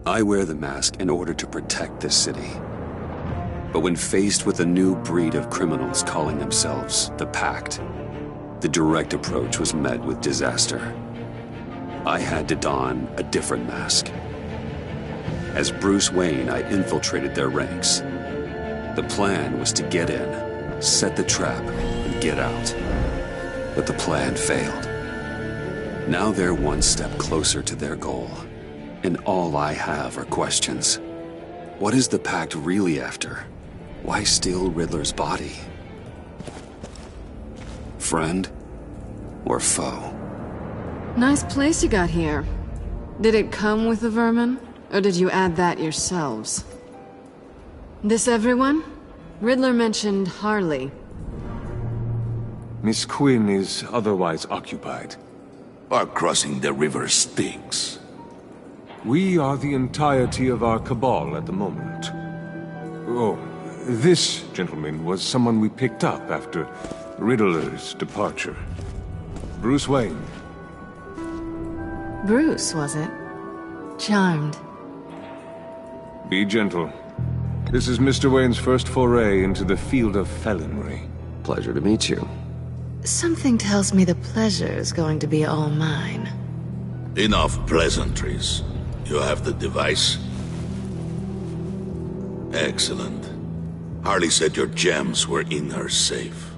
I wear the mask in order to protect this city. But when faced with a new breed of criminals calling themselves the Pact, the direct approach was met with disaster. I had to don a different mask. As Bruce Wayne, I infiltrated their ranks. The plan was to get in, set the trap, and get out. But the plan failed. Now they're one step closer to their goal, and all I have are questions. What is the Pact really after? Why steal Riddler's body? Friend or foe? Nice place you got here. Did it come with the vermin, or did you add that yourselves? This everyone? Riddler mentioned Harley. Miss Quinn is otherwise occupied. Our crossing the river Styx. We are the entirety of our cabal at the moment. Oh, this gentleman was someone we picked up after Riddler's departure. Bruce Wayne. Bruce, was it? Charmed. Be gentle. This is Mr. Wayne's first foray into the field of felonry. Pleasure to meet you. Something tells me the pleasure is going to be all mine. Enough pleasantries. You have the device? Excellent. Harley said your gems were in her safe.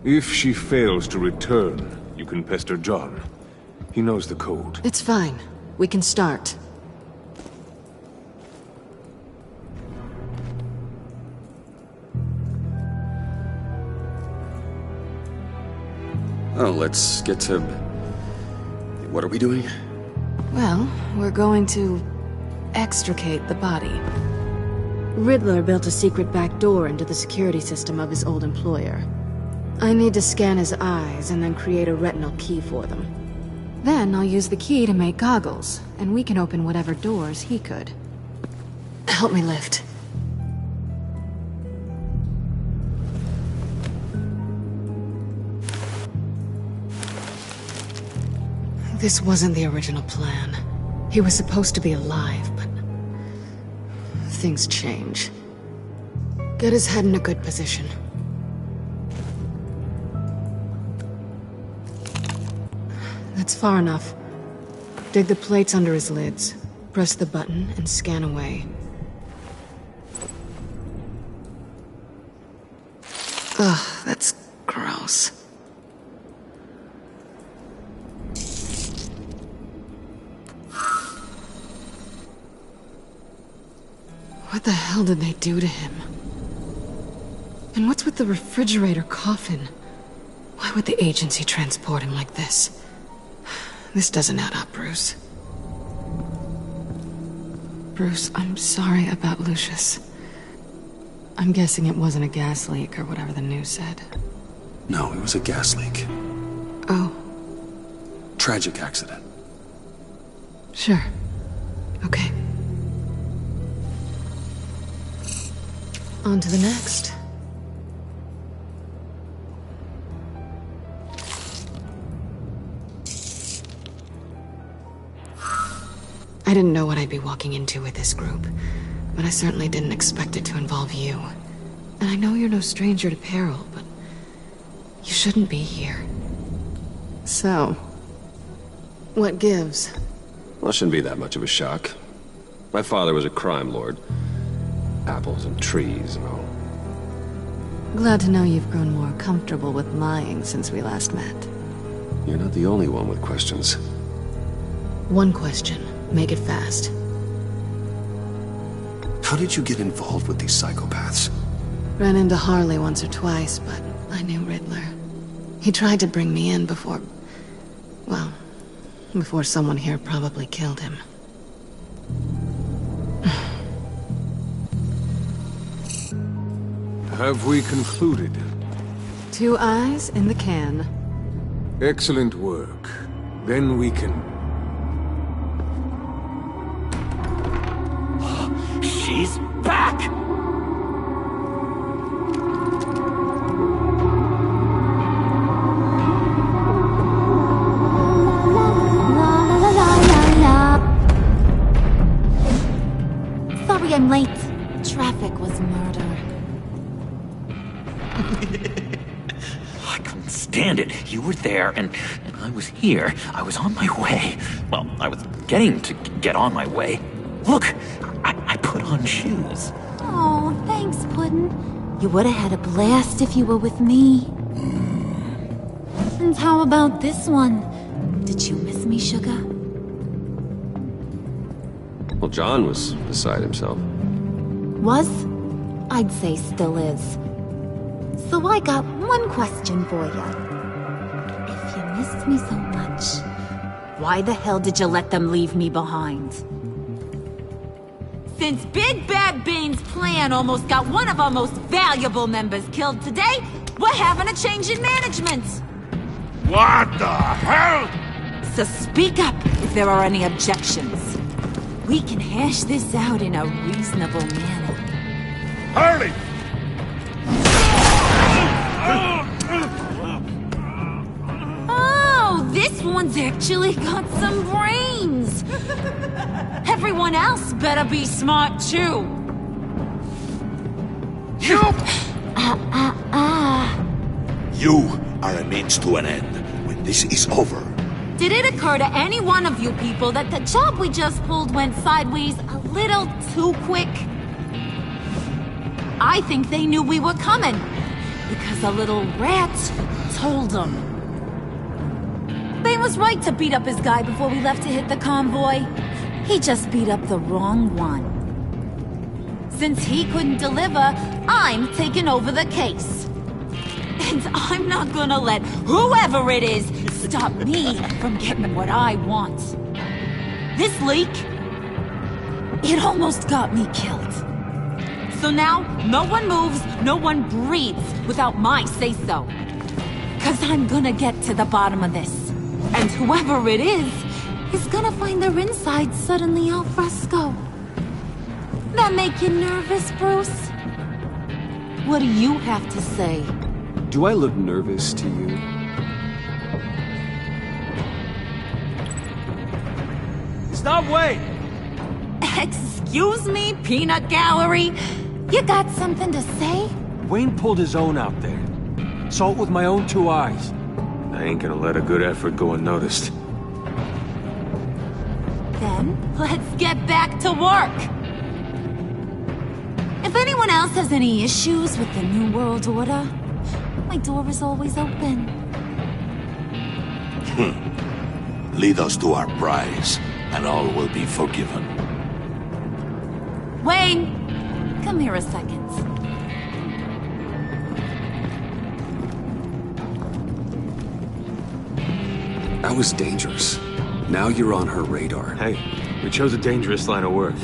If she fails to return, you can pester John. He knows the code. It's fine. We can start. Oh, let's get to... What are we doing? Well, we're going to extricate the body. Riddler built a secret back door into the security system of his old employer. I need to scan his eyes and then create a retinal key for them. Then I'll use the key to make goggles, and we can open whatever doors he could. Help me lift. This wasn't the original plan. He was supposed to be alive, but... things change. Get his head in a good position. That's far enough. Dig the plates under his lids. Press the button and scan away. Ugh, that's gross. What the hell did they do to him? And what's with the refrigerator coffin? Why would the agency transport him like this? This doesn't add up, Bruce. Bruce, I'm sorry about Lucius. I'm guessing it wasn't a gas leak or whatever the news said. No, it was a gas leak. Oh. Tragic accident. Sure. Okay. On to the next. I didn't know what I'd be walking into with this group, but I certainly didn't expect it to involve you. And I know you're no stranger to peril, but you shouldn't be here. So, what gives? Well, it shouldn't be that much of a shock. My father was a crime lord. Apples and trees and all. Glad to know you've grown more comfortable with lying since we last met. You're not the only one with questions. One question. Make it fast. How did you get involved with these psychopaths? Ran into Harley once or twice, but I knew Riddler. He tried to bring me in before... well, before someone here probably killed him. Have we concluded? 2 eyes in the can. Excellent work. Then we can... She's back! Sorry I'm late. Traffic was murder. I couldn't stand it. You were there, and I was here. I was on my way. Well, I was getting to get on my way. Look, I put on shoes. Oh, thanks, Puddin'. You would have had a blast if you were with me. And how about this one? Did you miss me, Sugar? Well, John was beside himself. Was? I'd say still is. So I got one question for you. If you missed me so much, why the hell did you let them leave me behind? Since Big Bad Bane's plan almost got one of our most valuable members killed today, we're having a change in management. What the hell? So speak up if there are any objections. We can hash this out in a reasonable manner. Harley! Oh, this one's actually got some brains. Everyone else better be smart too. You! You are a means to an end. When this is over, Did it occur to any one of you people that the job we just pulled went sideways a little too quick? I think they knew we were coming, because a little rat told them. Bane was right to beat up his guy before we left to hit the convoy. He just beat up the wrong one. Since he couldn't deliver, I'm taking over the case. And I'm not gonna let whoever it is stop me from getting what I want. This leak, it almost got me killed. So now, no one moves, no one breathes without my say-so. 'Cause I'm gonna get to the bottom of this. And whoever it is gonna find their insides suddenly al fresco. That make you nervous, Bruce? What do you have to say? Do I look nervous to you? Stop, wait! Excuse me, peanut gallery? You got something to say? Wayne pulled his own out there. Saw it with my own two eyes. I ain't gonna let a good effort go unnoticed. Then, let's get back to work. If anyone else has any issues with the New World Order, my door is always open. Lead us to our prize, and all will be forgiven. Wayne, come here a second. That was dangerous. Now you're on her radar. Hey, we chose a dangerous line of work.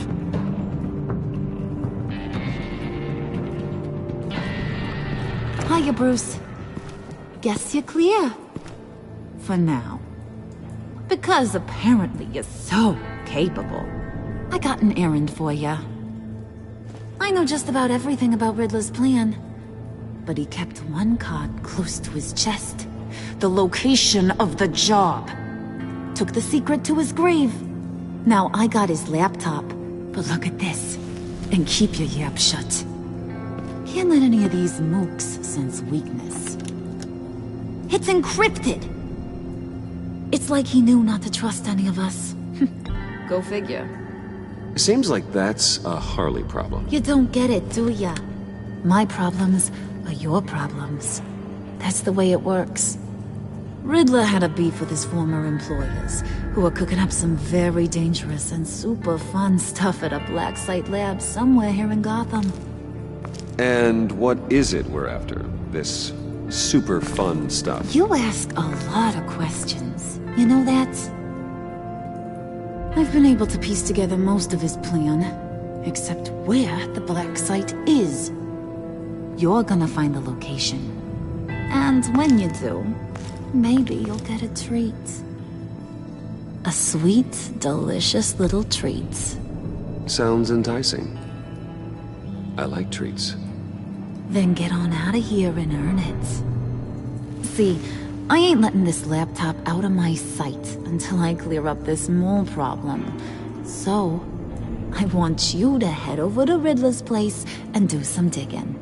Hiya, Bruce. Guess you're clear. For now. Because apparently you're so capable. I got an errand for ya. I know just about everything about Riddler's plan. But he kept one card close to his chest. The location of the job. Took the secret to his grave. Now I got his laptop. But look at this. And keep your yap shut. Can't let any of these mooks sense weakness. It's encrypted! It's like he knew not to trust any of us. Go figure. Seems like that's a Harley problem. You don't get it, do ya? My problems are your problems. That's the way it works. Riddler had a beef with his former employers, who were cooking up some very dangerous and super fun stuff at a black site lab somewhere here in Gotham. And what is it we're after? This super fun stuff? You ask a lot of questions. You know that? I've been able to piece together most of his plan, except where the black site is. You're gonna find the location. And when you do, maybe you'll get a treat. A sweet, delicious little treat. Sounds enticing. I like treats. Then get on out of here and earn it. See, I ain't letting this laptop out of my sight until I clear up this mole problem. So, I want you to head over to Riddler's place and do some digging.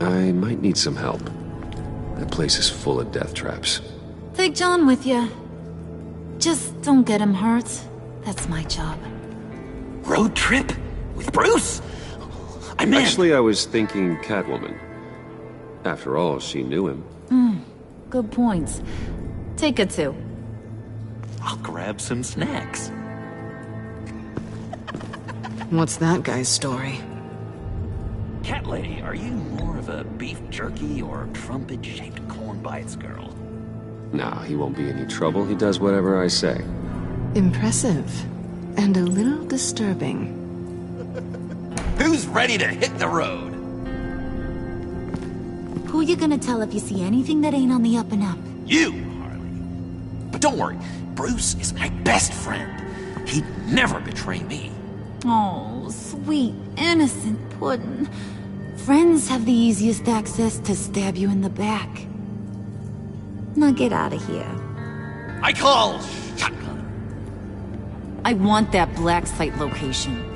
I might need some help. That place is full of death traps. Take John with you. Just don't get him hurt. That's my job. Road trip? With Bruce? I'm in. Actually, I was thinking Catwoman. After all, she knew him. Good points. Take it too. I'll grab some snacks. What's that guy's story? Cat lady, are you more of a beef jerky or trumpet-shaped corn bites girl? Nah, he won't be any trouble. He does whatever I say. Impressive. And a little disturbing. Who's ready to hit the road? Who you gonna tell if you see anything that ain't on the up and up? You, Harley. But don't worry, Bruce is my best friend. He'd never betray me. Oh, sweet, innocent puddin'. Friends have the easiest access to stab you in the back. Now get out of here. I call shotgun. I want that black site location.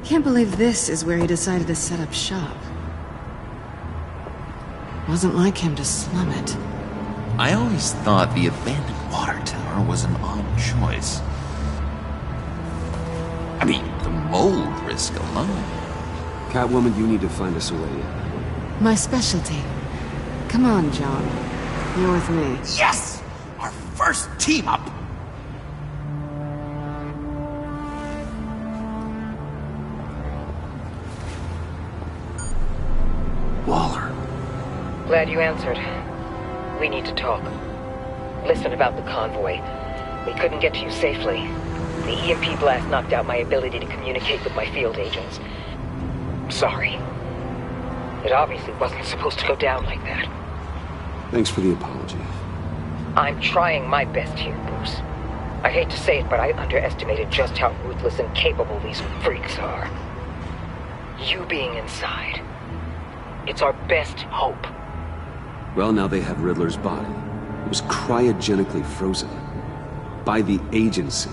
Can't believe this is where he decided to set up shop. Wasn't like him to slum it. I always thought the abandoned water tower was an odd choice. I mean, the mold risk alone. Catwoman, you need to find us a way in. My specialty. Come on, John. You're with me. Yes! Our first team up! Waller. Glad you answered. We need to talk. Listen about the convoy. We couldn't get to you safely. The EMP blast knocked out my ability to communicate with my field agents. Sorry. It obviously wasn't supposed to go down like that. Thanks for the apology. I'm trying my best here, Bruce. I hate to say it, but I underestimated just how ruthless and capable these freaks are. You being inside. It's our best hope. Well, now they have Riddler's body. It was cryogenically frozen. By the agency.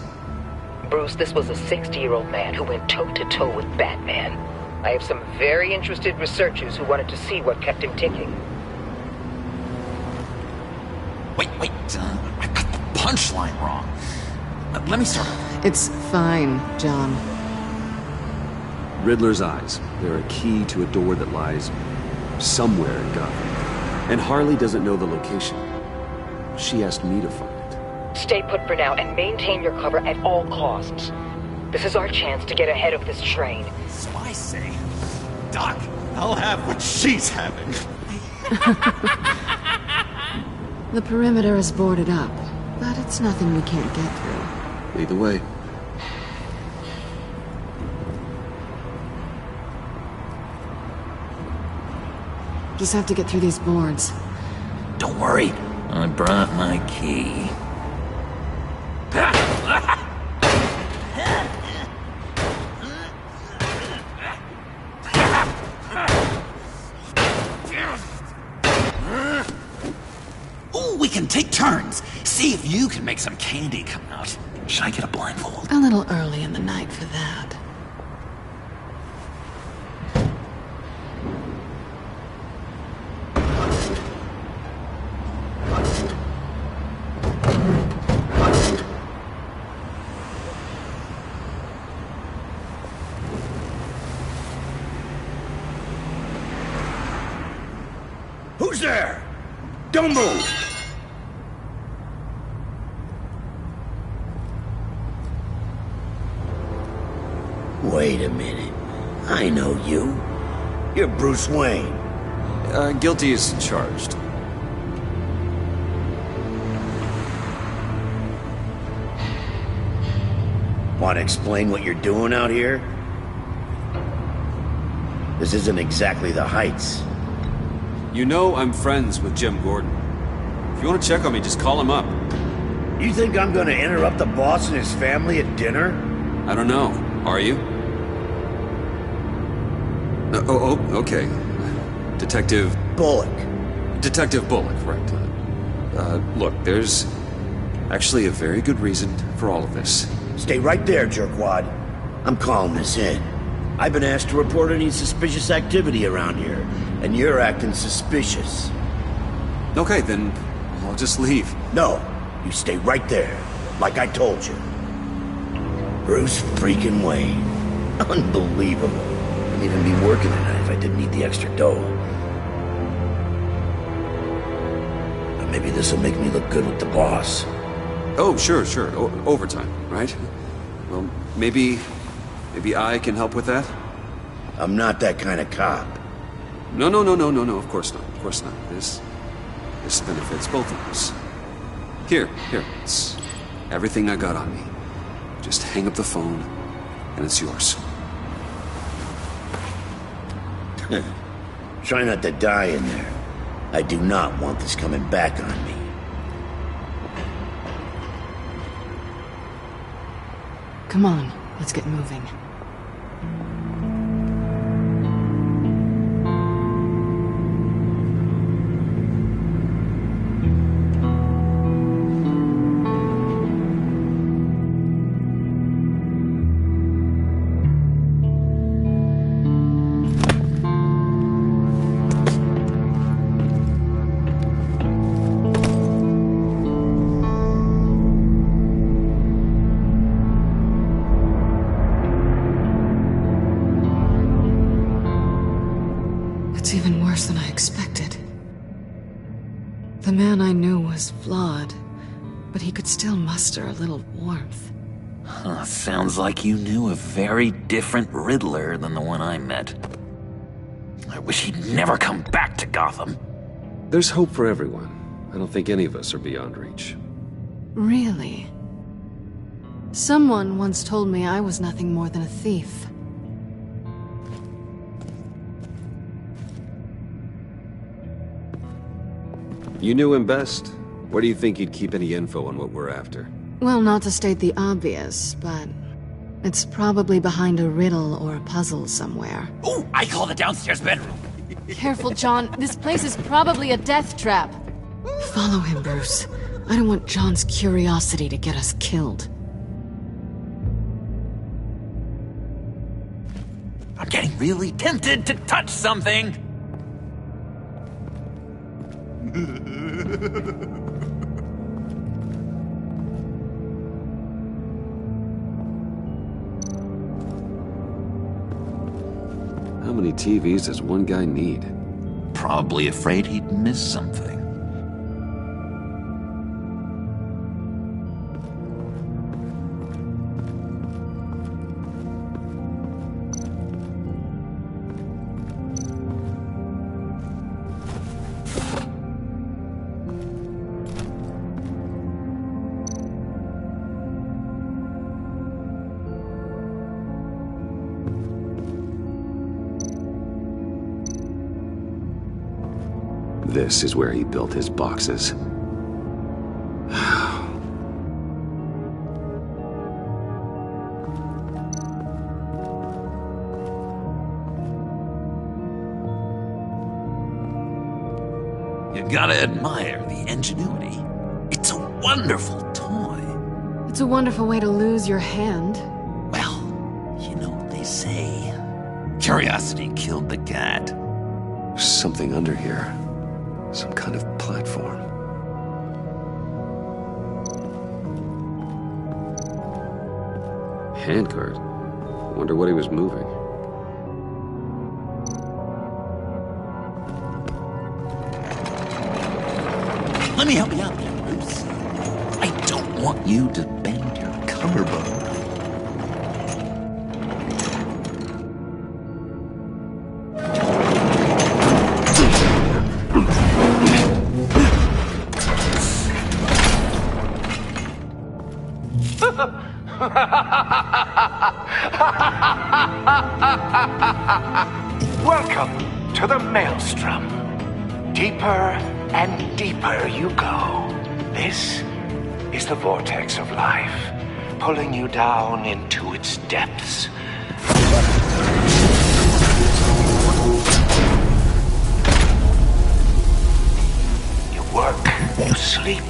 Bruce, this was a 60-year-old man who went toe-to-toe with Batman. I have some very interested researchers who wanted to see what kept him ticking. Wait, I got the punchline wrong. Let me start over. It's fine, John. Riddler's eyes. They're a key to a door that lies somewhere in Gotham. And Harley doesn't know the location. She asked me to find it. Stay put for now and maintain your cover at all costs. This is our chance to get ahead of this train. So I say, Doc, I'll have what she's having. The perimeter is boarded up, but it's nothing we can't get through. Either way. Just have to get through these boards. Don't worry, I brought my key. Ooh, we can take turns. See if you can make some candy come out. Should I get a blindfold? A little early in the night for that. Who's there? Don't move! Wait a minute. I know you. You're Bruce Wayne. Guilty as charged. Want to explain what you're doing out here? This isn't exactly the Heights. You know I'm friends with Jim Gordon. If you want to check on me, just call him up. You think I'm gonna interrupt the boss and his family at dinner? I don't know. Are you? Okay. Detective... Bullock. Detective Bullock, right. Look, there's actually a very good reason for all of this. Stay right there, jerkwad. I'm calling this in. I've been asked to report any suspicious activity around here, and you're acting suspicious. Okay, then I'll just leave. No, you stay right there, like I told you. Bruce freaking Wayne. Unbelievable. Wouldn't even be working tonight if I didn't need the extra dough. But maybe this'll make me look good with the boss. Oh, sure. Overtime, right? Well, maybe I can help with that? I'm not that kind of cop. No, of course not. This benefits both of us. Here, it's everything I got on me. Just hang up the phone, and it's yours. Try not to die in there. I do not want this coming back on me. Come on, let's get moving. It's even worse than I expected. The man I knew was flawed, but he could still muster a little warmth. Huh, sounds like you knew a very different Riddler than the one I met. I wish he'd never come back to Gotham. There's hope for everyone. I don't think any of us are beyond reach. Really? Someone once told me I was nothing more than a thief. You knew him best. Where do you think he'd keep any info on what we're after? Well, not to state the obvious, but it's probably behind a riddle or a puzzle somewhere. Oh, I call the downstairs bedroom. Careful, John. This place is probably a death trap. Follow him, Bruce. I don't want John's curiosity to get us killed. I'm getting really tempted to touch something. How many TVs does one guy need? Probably afraid he'd miss something. This is where he built his boxes. You gotta admire the ingenuity. It's a wonderful toy. It's a wonderful way to lose your hand. Well, you know what they say. Curiosity killed the cat. There's something under here. Some kind of platform. Handcart. Wonder what he was moving. Let me help you out there, Bruce. I don't want you to bend your collarbone. Welcome to the Maelstrom. Deeper and deeper you go. This is the vortex of life, pulling you down into its depths. You work, you sleep,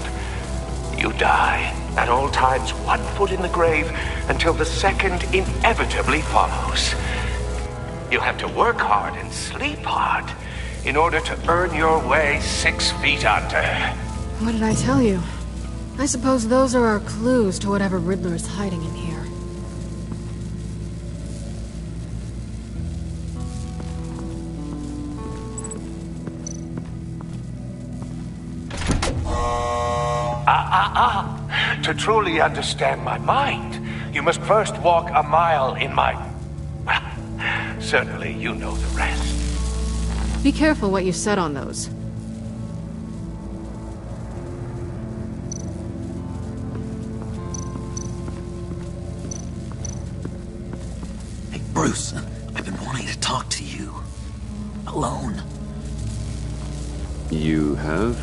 you die. At all times, 1 foot in the grave until the second inevitably follows. You have to work hard and sleep hard in order to earn your way 6 feet under. What did I tell you? I suppose those are our clues to whatever Riddler is hiding in here. To truly understand my mind, you must first walk a mile in my... Well, certainly you know the rest. Be careful what you said on those. Hey, Bruce, I've been wanting to talk to you. Alone. You have?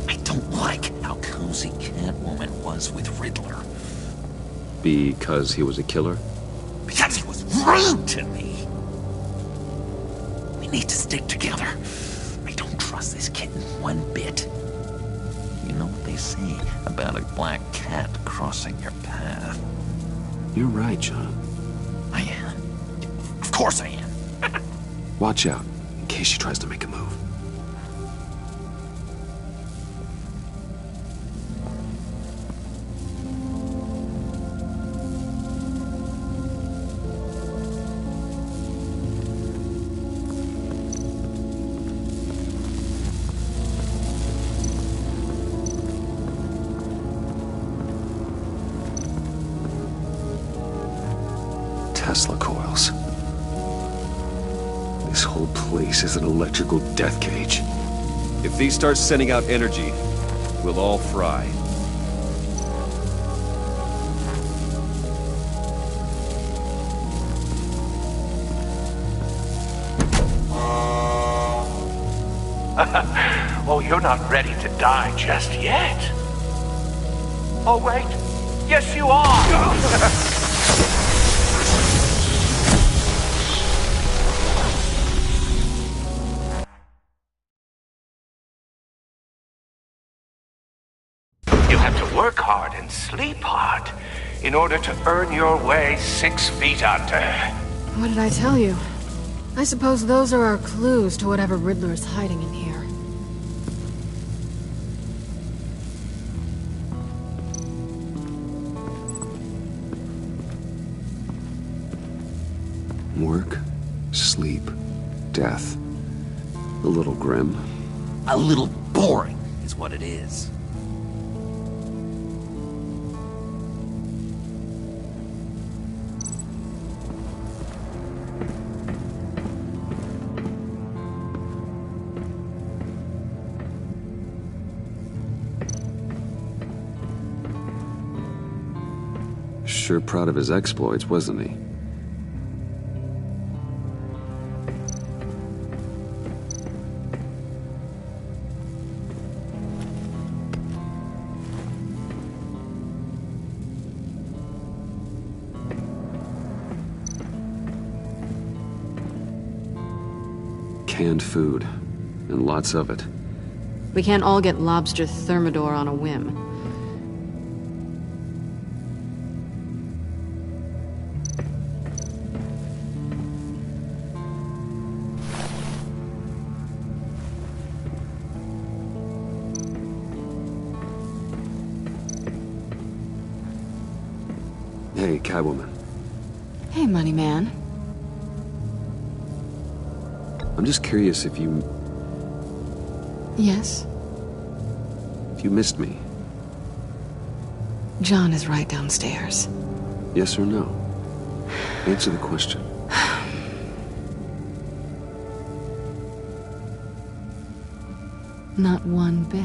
I don't like how cozy Catwoman was with Riddler. Because he was a killer? Because he was rude to me. We need to stick together. I don't trust this kitten one bit. You know what they say about a black cat crossing your path? You're right, John. I am. Of course I am. Watch out, in case she tries to make a move. Tesla coils. This whole place is an electrical death cage. If these start sending out energy, we'll all fry. Oh, you're not ready to die just yet. Oh, wait. Yes, you are. You have to work hard and sleep hard in order to earn your way 6 feet under. What did I tell you? I suppose those are our clues to whatever Riddler is hiding in here. Work, sleep, death. A little grim. A little boring is what it is. Sure proud of his exploits, wasn't he? Canned food, and lots of it. We can't all get lobster thermidor on a whim. Hey, Catwoman. Hey, money man. I'm just curious if you Yes? missed me. John is right downstairs. Yes or no? Answer the question. Not one bit.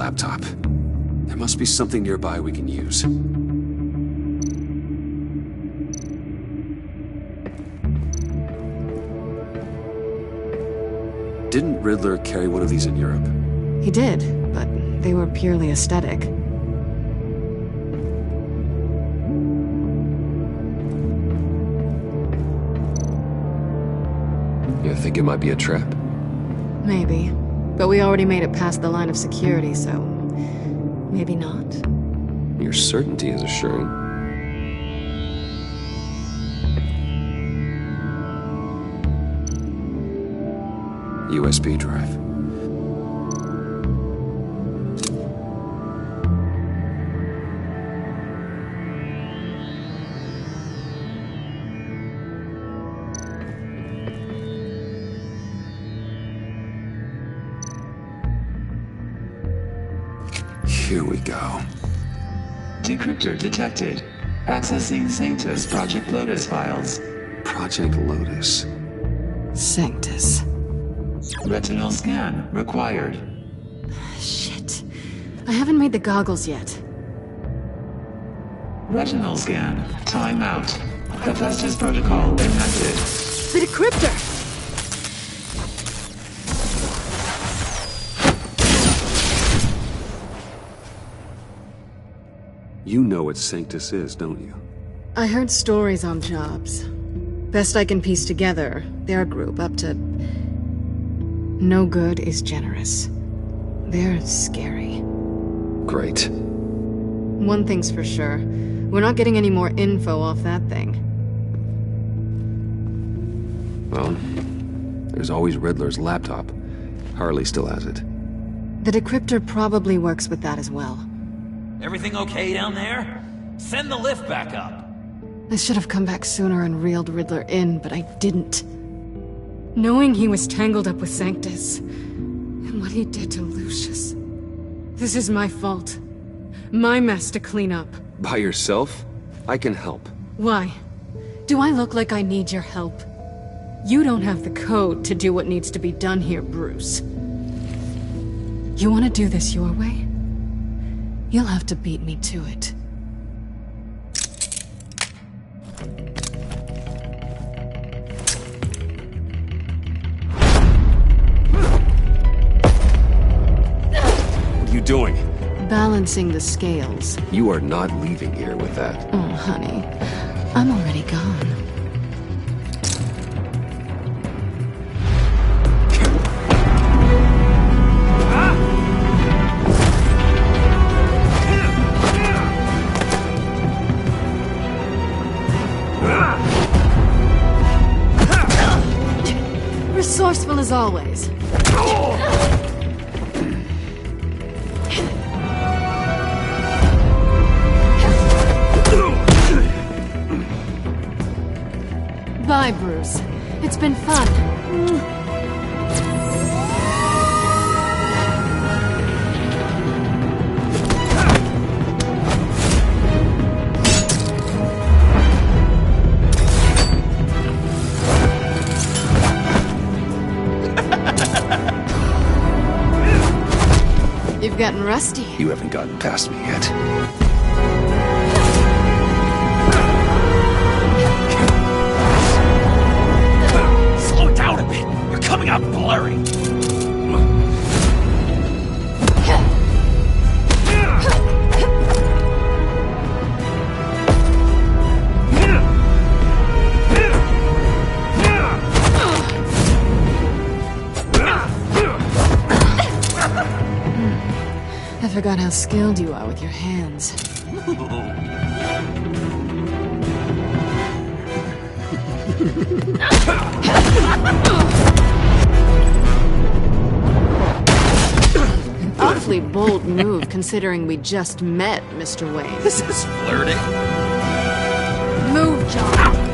laptop. There must be something nearby we can use. Didn't Riddler carry one of these in Europe? He did, but they were purely aesthetic. You think it might be a trap? Maybe. But we already made it past the line of security, so... maybe not. Your certainty is assuring. USB drive. Here we go. Decryptor detected. Accessing Sanctus Project Lotus files. Project Lotus. Sanctus. Retinal scan required. Shit. I haven't made the goggles yet. Retinal scan. Timeout. Hephaestus protocol enacted. The decryptor! You know what Sanctus is, don't you? I heard stories on jobs. Best I can piece together, their group up to... no good is generous. They're scary. Great. One thing's for sure. We're not getting any more info off that thing. Well, there's always Riddler's laptop. Harley still has it. The decryptor probably works with that as well. Everything okay down there? Send the lift back up. I should have come back sooner and reeled Riddler in, but I didn't. Knowing he was tangled up with Sanctus, and what he did to Lucius. This is my fault. My mess to clean up. By yourself? I can help. Why? Do I look like I need your help? You don't have the code to do what needs to be done here, Bruce. You want to do this your way? You'll have to beat me to it. What are you doing? Balancing the scales. You are not leaving here with that. Oh, honey. I'm already gone. Resourceful as always. Bye, Bruce. It's been fun. You've gotten rusty. You haven't gotten past me yet. Slow down a bit. You're coming out blurry. I forgot how skilled you are with your hands. An awfully bold move considering we just met, Mr. Wayne. This is flirting. Move, John.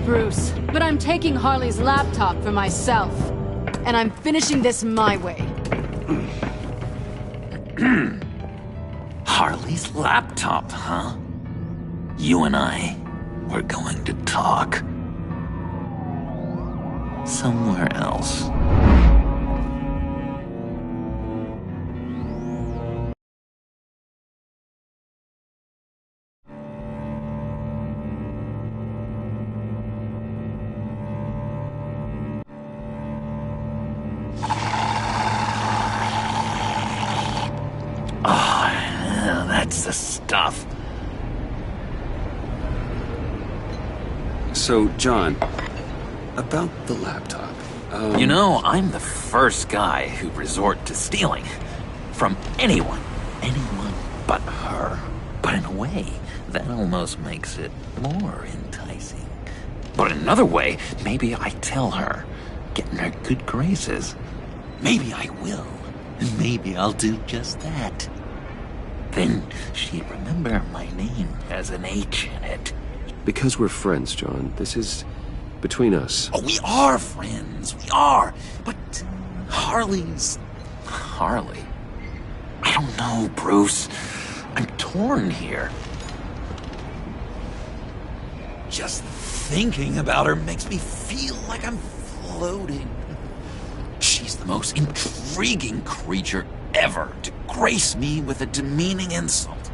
Bruce, but I'm taking Harley's laptop for myself. And I'm finishing this my way. Harley's laptop, huh? You and I, we're going to talk. Somewhere else. That's the stuff. So, John, about the laptop. You know, I'm the first guy who'd resort to stealing. From anyone. Anyone but her. But in a way, that almost makes it more enticing. But in another way, maybe I tell her, get in her good graces. Maybe I will. And maybe I'll do just that. Then she'd remember my name has an H in it. Because we're friends, John. This is between us. Oh, we are friends. We are. But Harley's... Harley? I don't know, Bruce. I'm torn here. Just thinking about her makes me feel like I'm floating. She's the most intriguing creature ever to grace me with a demeaning insult.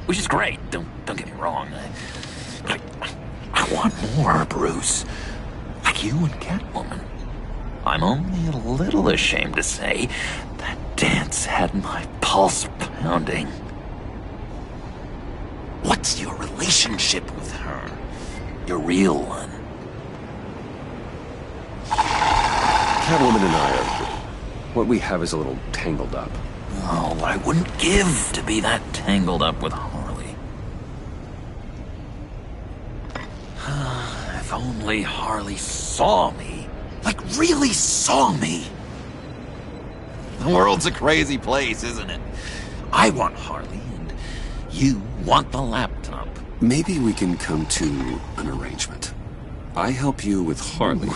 Which is great, don't get me wrong. I want more, Bruce. Like you and Catwoman. I'm only a little ashamed to say that dance had my pulse pounding. What's your relationship with her? Your real one? Catwoman and I are... What we have is a little tangled up. Oh, I wouldn't give to be that tangled up with Harley. If only Harley saw me. Like, really saw me. The world's a crazy place, isn't it? I want Harley, and you want the laptop. Maybe we can come to an arrangement. I help you with Harley.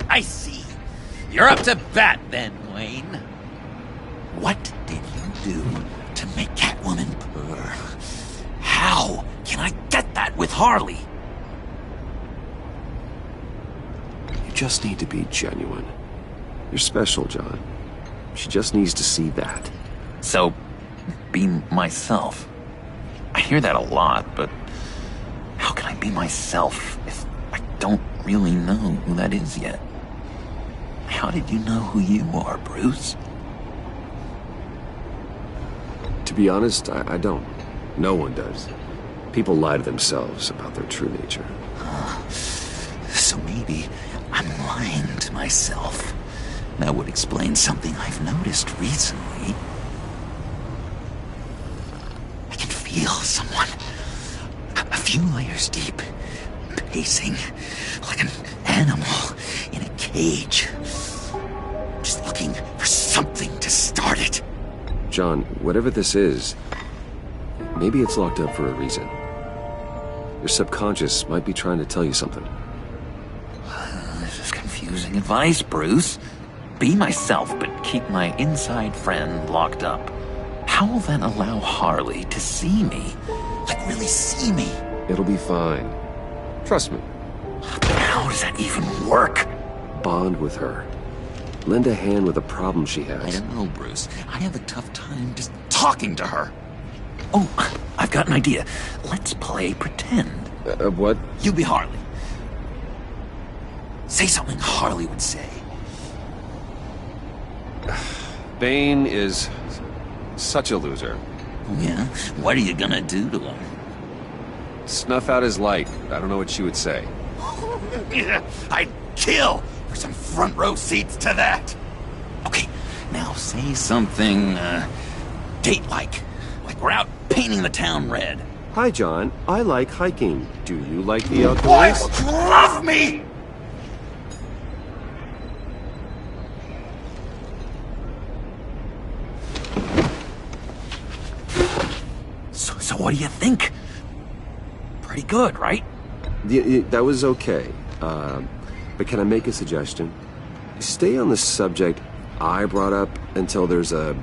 I see. You're up to bat then, Wayne. What did you do to make Catwoman purr? How can I get that with Harley? You just need to be genuine. You're special, John. She just needs to see that. So, be myself. I hear that a lot, but how can I be myself if I don't really know who that is yet? How did you know who you are, Bruce? To be honest, I don't. No one does. People lie to themselves about their true nature. So maybe I'm lying to myself. That would explain something I've noticed recently. I can feel someone a few layers deep, pacing like an animal in a cage. Just looking for something to start it. John, whatever this is, maybe it's locked up for a reason. Your subconscious might be trying to tell you something. This is confusing advice, Bruce. Be myself, but keep my inside friend locked up. How will that allow Harley to see me? Like, really see me? It'll be fine. Trust me. But how does that even work? Bond with her. Lend a hand with a problem she has. I don't know, Bruce. I have a tough time just talking to her. Oh, I've got an idea. Let's play pretend. What? You be Harley. Say something Harley would say. Bane is such a loser. Yeah? What are you gonna do to him? Snuff out his light. I don't know what she would say. I'd kill for some front row seats to that. Okay, now say something, date-like. Like we're out painting the town red. Hi, John. I like hiking. Do you like the outdoors? Boys love me! So what do you think? pretty good, right? That was okay. But can I make a suggestion? Stay on the subject I brought up until there's a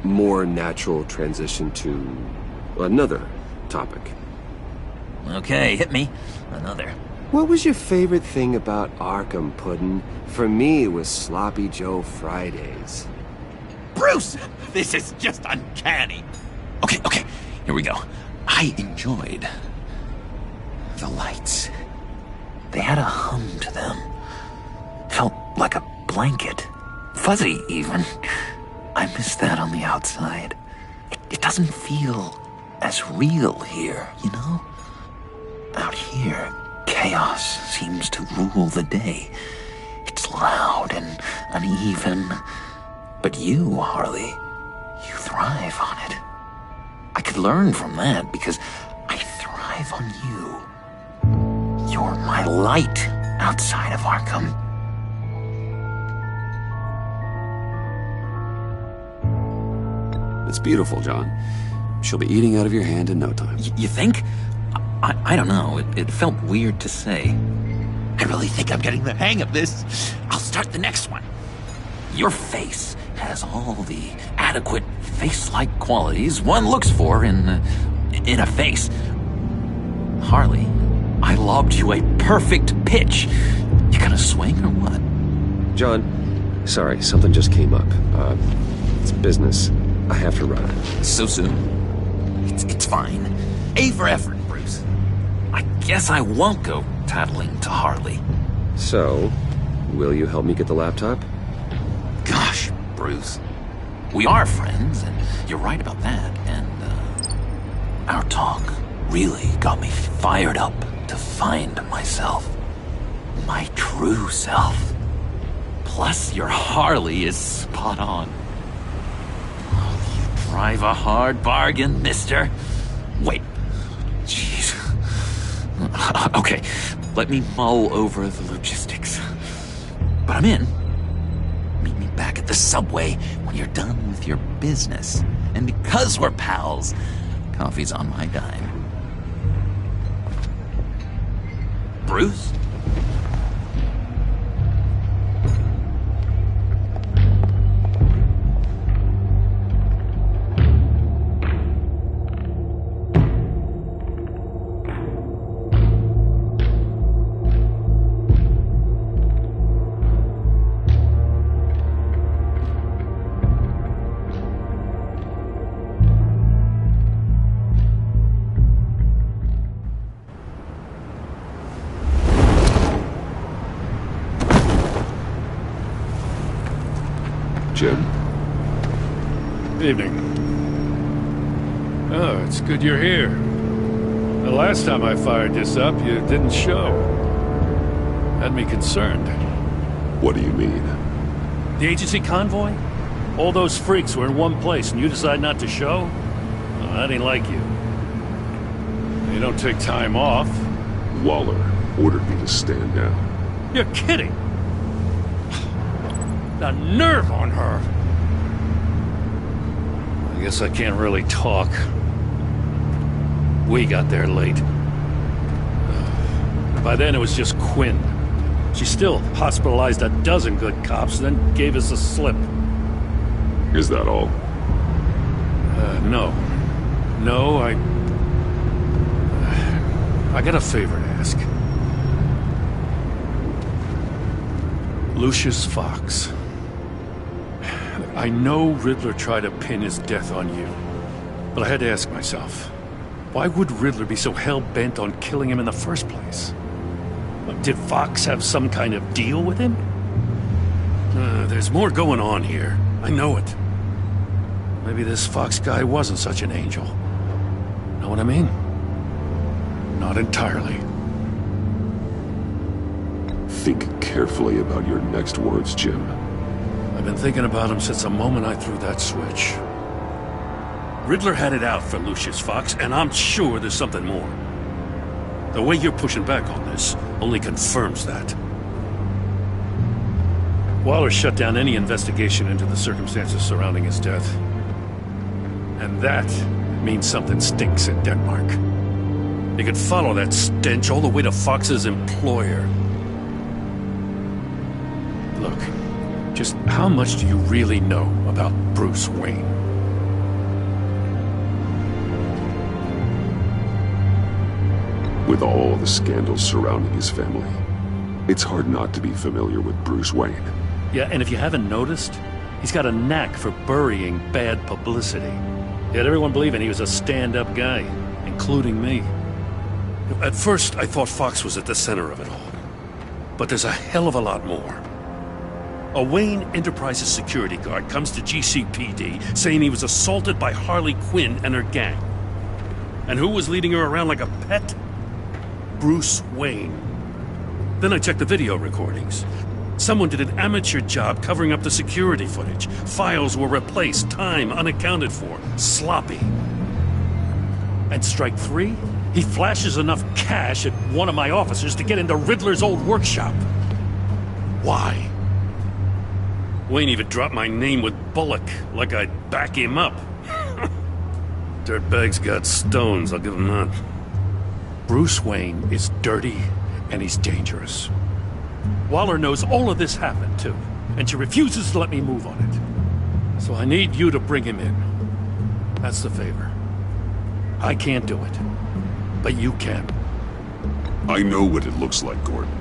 more natural transition to another topic. Okay, hit me. Another. What was your favorite thing about Arkham, Puddin'? For me, it was Sloppy Joe Fridays. Bruce! This is just uncanny. Okay, here we go. I enjoyed the lights. They had a hum to them. Felt like a blanket. Fuzzy, even. I miss that on the outside. It doesn't feel as real here, you know? Out here, chaos seems to rule the day. It's loud and uneven. But you, Harley, you thrive on it. I could learn from that because I thrive on you. You're my light outside of Arkham. It's beautiful, John. She'll be eating out of your hand in no time. You think? I don't know. It felt weird to say. I really think I'm getting the hang of this. I'll start the next one. Your face has all the adequate face-like qualities one looks for in a face. Harley, I lobbed you a perfect pitch. You gonna swing or what? John, sorry, something just came up. It's business. I have to run. So soon? It's fine. A for effort, Bruce. I guess I won't go tattling to Harley. So, will you help me get the laptop? Gosh, Bruce. We are friends, and you're right about that. And, our talk really got me fired up to find myself. My true self. Plus, your Harley is spot on. You drive a hard bargain, mister. Wait. Jeez. Okay, let me mull over the logistics. But I'm in. Meet me back at the subway when you're done with your business. And because we're pals, coffee's on my dime. Bruce? Jim? Evening. Oh, it's good you're here. The last time I fired this up, you didn't show. Had me concerned. What do you mean? The agency convoy? All those freaks were in one place and you decide not to show? Well, that ain't like you. You don't take time off. Waller ordered me to stand down. You're kidding! The nerve on her! I guess I can't really talk. We got there late. By then it was just Quinn. She still hospitalized a dozen good cops, then gave us a slip. Is that all? No. No, I got a favor to ask. Lucius Fox. I know Riddler tried to pin his death on you, but I had to ask myself, why would Riddler be so hell-bent on killing him in the first place? Did Fox have some kind of deal with him? There's more going on here. I know it. Maybe this Fox guy wasn't such an angel. Know what I mean? Not entirely. Think carefully about your next words, Jim. I've been thinking about him since the moment I threw that switch. Riddler had it out for Lucius Fox, and I'm sure there's something more. The way you're pushing back on this only confirms that. Waller shut down any investigation into the circumstances surrounding his death. And that means something stinks in Denmark. You could follow that stench all the way to Fox's employer. Look, just how much do you really know about Bruce Wayne? With all the scandals surrounding his family, it's hard not to be familiar with Bruce Wayne. Yeah, and if you haven't noticed, he's got a knack for burying bad publicity. He had everyone believing he was a stand-up guy, including me. At first, I thought Fox was at the center of it all. But there's a hell of a lot more. A Wayne Enterprises security guard comes to GCPD saying he was assaulted by Harley Quinn and her gang. And who was leading her around like a pet? Bruce Wayne. Then I checked the video recordings. Someone did an amateur job covering up the security footage. Files were replaced, time unaccounted for, sloppy. And strike three? He flashes enough cash at one of my officers to get into Riddler's old workshop. Why? Wayne even dropped my name with Bullock, like I'd back him up. Dirtbag's got stones, I'll give him that. Bruce Wayne is dirty, and he's dangerous. Waller knows all of this happened, too, and she refuses to let me move on it. So I need you to bring him in. That's the favor. I can't do it, but you can. I know what it looks like, Gordon,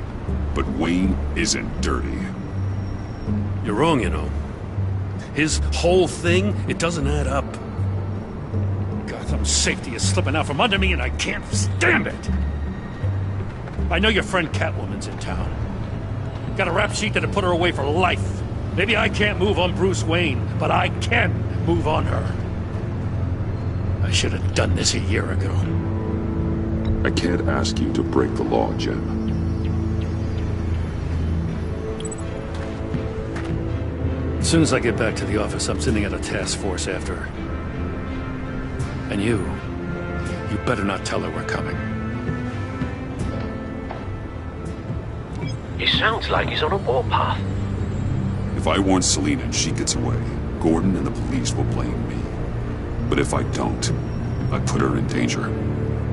but Wayne isn't dirty. You're wrong, you know. His whole thing, it doesn't add up. Gotham's safety is slipping out from under me and I can't stand it! I know your friend Catwoman's in town. Got a rap sheet that'd put her away for life. Maybe I can't move on Bruce Wayne, but I can move on her. I should have done this a year ago. I can't ask you to break the law, Jim. As soon as I get back to the office, I'm sending out a task force after her. And you better not tell her we're coming. He sounds like he's on a warpath. If I warn Selina and she gets away, Gordon and the police will blame me. But if I don't, I put her in danger.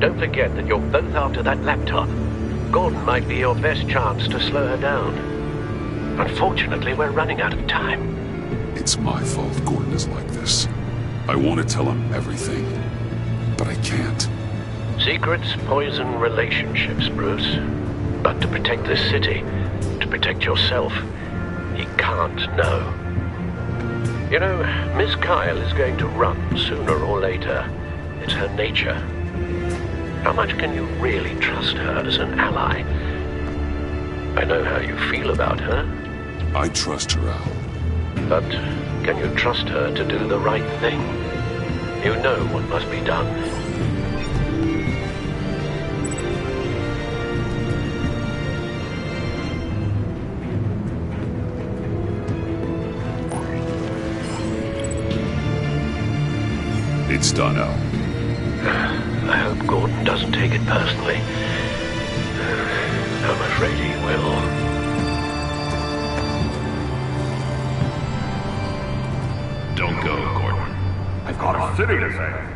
Don't forget that you're both after that laptop. Gordon might be your best chance to slow her down. Unfortunately, we're running out of time. It's my fault Gordon is like this. I want to tell him everything, but I can't. Secrets poison relationships, Bruce. But to protect this city, to protect yourself, he can't know. You know, Miss Kyle is going to run sooner or later. It's her nature. How much can you really trust her as an ally? I know how you feel about her. I trust her, Al. But can you trust her to do the right thing? You know what must be done. It's done, Al. I hope Gordon doesn't take it personally. I'm afraid he will. Don't go, Gordon. I've got a city to save.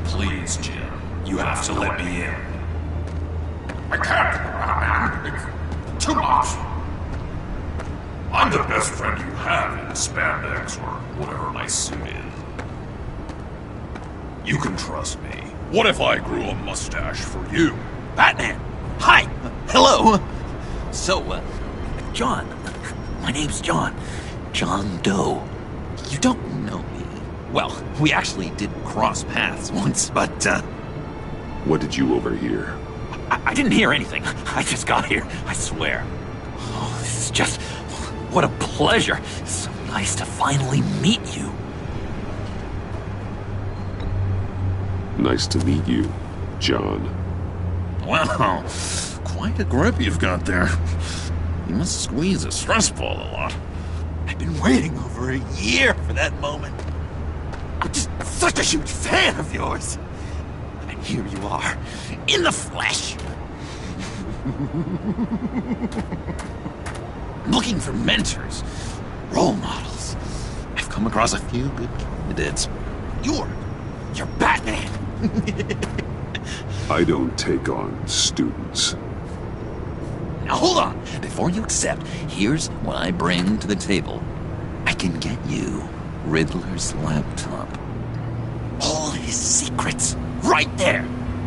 Please, Jim. You have to let me in. I can't. It's too much. I'm the best friend you have in spandex or whatever my suit is. You can trust me. What if I grew a mustache for you? Batman! Hi! Hello! So, John. My name's John. John Doe. You don't know me. Well, we actually did cross paths once, but, What did you overhear? I didn't hear anything. I just got here, I swear. Oh, this is just... what a pleasure. It's so nice to finally meet you. Nice to meet you, John. Wow, quite a grip you've got there. You must squeeze a stress ball a lot. I've been waiting over a year for that moment. I'm just such a huge fan of yours. And here you are, in the flesh. Looking for mentors, role models. I've come across a few good candidates. You're Batman. I don't take on students. Now hold on. Before you accept, here's what I bring to the table. I can get you Riddler's laptop. All his secrets, right there.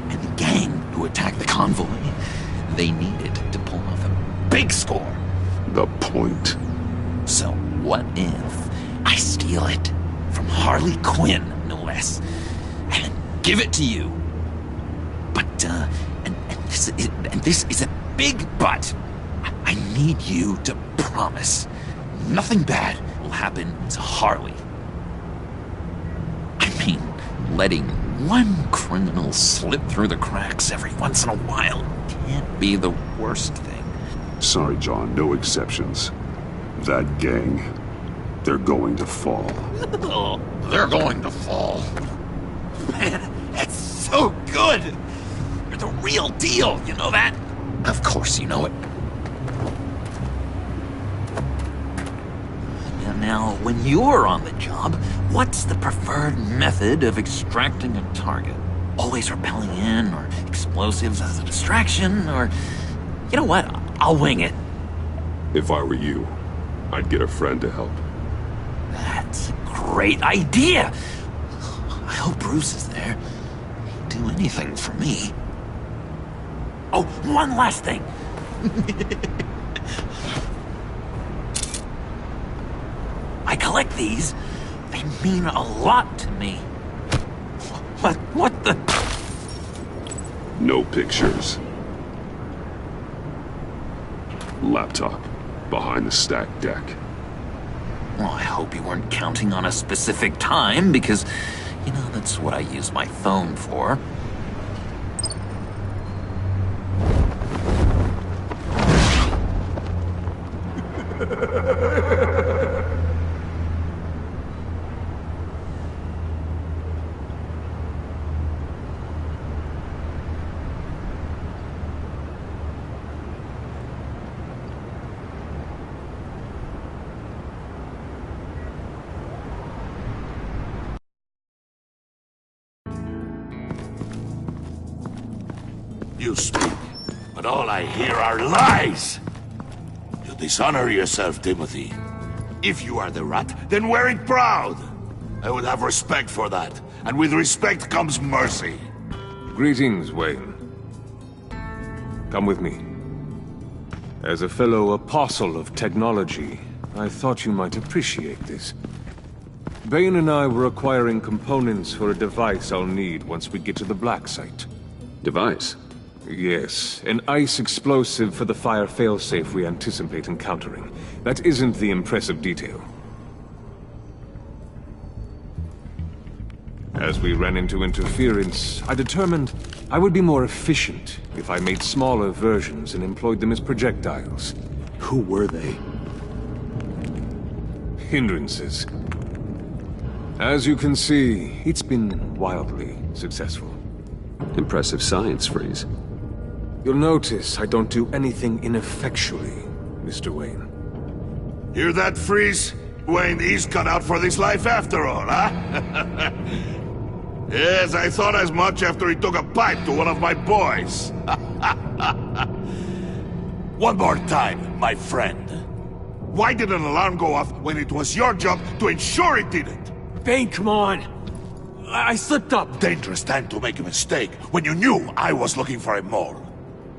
And the gang who attacked the convoy, they needed to pull off a big score. The point. So what if I steal it from Harley Quinn, no less, and give it to you? But, and this is a big but. I need you to promise nothing bad will happen to Harley. I mean, letting one criminal slip through the cracks every once in a while can't be the worst thing. Sorry, John, no exceptions. That gang, they're going to fall. They're going to fall. Man, that's so good! You're the real deal, you know that? Of course you know it. And now, when you're on the job, what's the preferred method of extracting a target? Always rappelling in, or explosives as a distraction, or... You know what? I'll wing it. If I were you, I'd get a friend to help. That's a great idea! I hope Bruce is there. He'd do anything for me. Oh, one last thing! I collect these. They mean a lot to me. What the... No pictures. Laptop. Behind the stacked deck. Well, I hope you weren't counting on a specific time, because, you know, that's what I use my phone for. You speak, but all I hear are lies! You dishonor yourself, Timothy. If you are the rat, then wear it proud! I would have respect for that, and with respect comes mercy. Greetings, Wayne. Come with me. As a fellow apostle of technology, I thought you might appreciate this. Bane and I were acquiring components for a device I'll need once we get to the Black Site. Device? Yes, an ice explosive for the fire failsafe we anticipate encountering. That isn't the impressive detail. As we ran into interference, I determined I would be more efficient if I made smaller versions and employed them as projectiles. Who were they? Hindrances. As you can see, it's been wildly successful. Impressive science, Freeze. You'll notice I don't do anything ineffectually, Mr. Wayne. Hear that, Freeze? Wayne is cut out for this life after all, huh? Yes, I thought as much after he took a pipe to one of my boys. One more time, my friend. Why did an alarm go off when it was your job to ensure it didn't? Bane, come on! I slipped up! Dangerous time to make a mistake when you knew I was looking for a mole.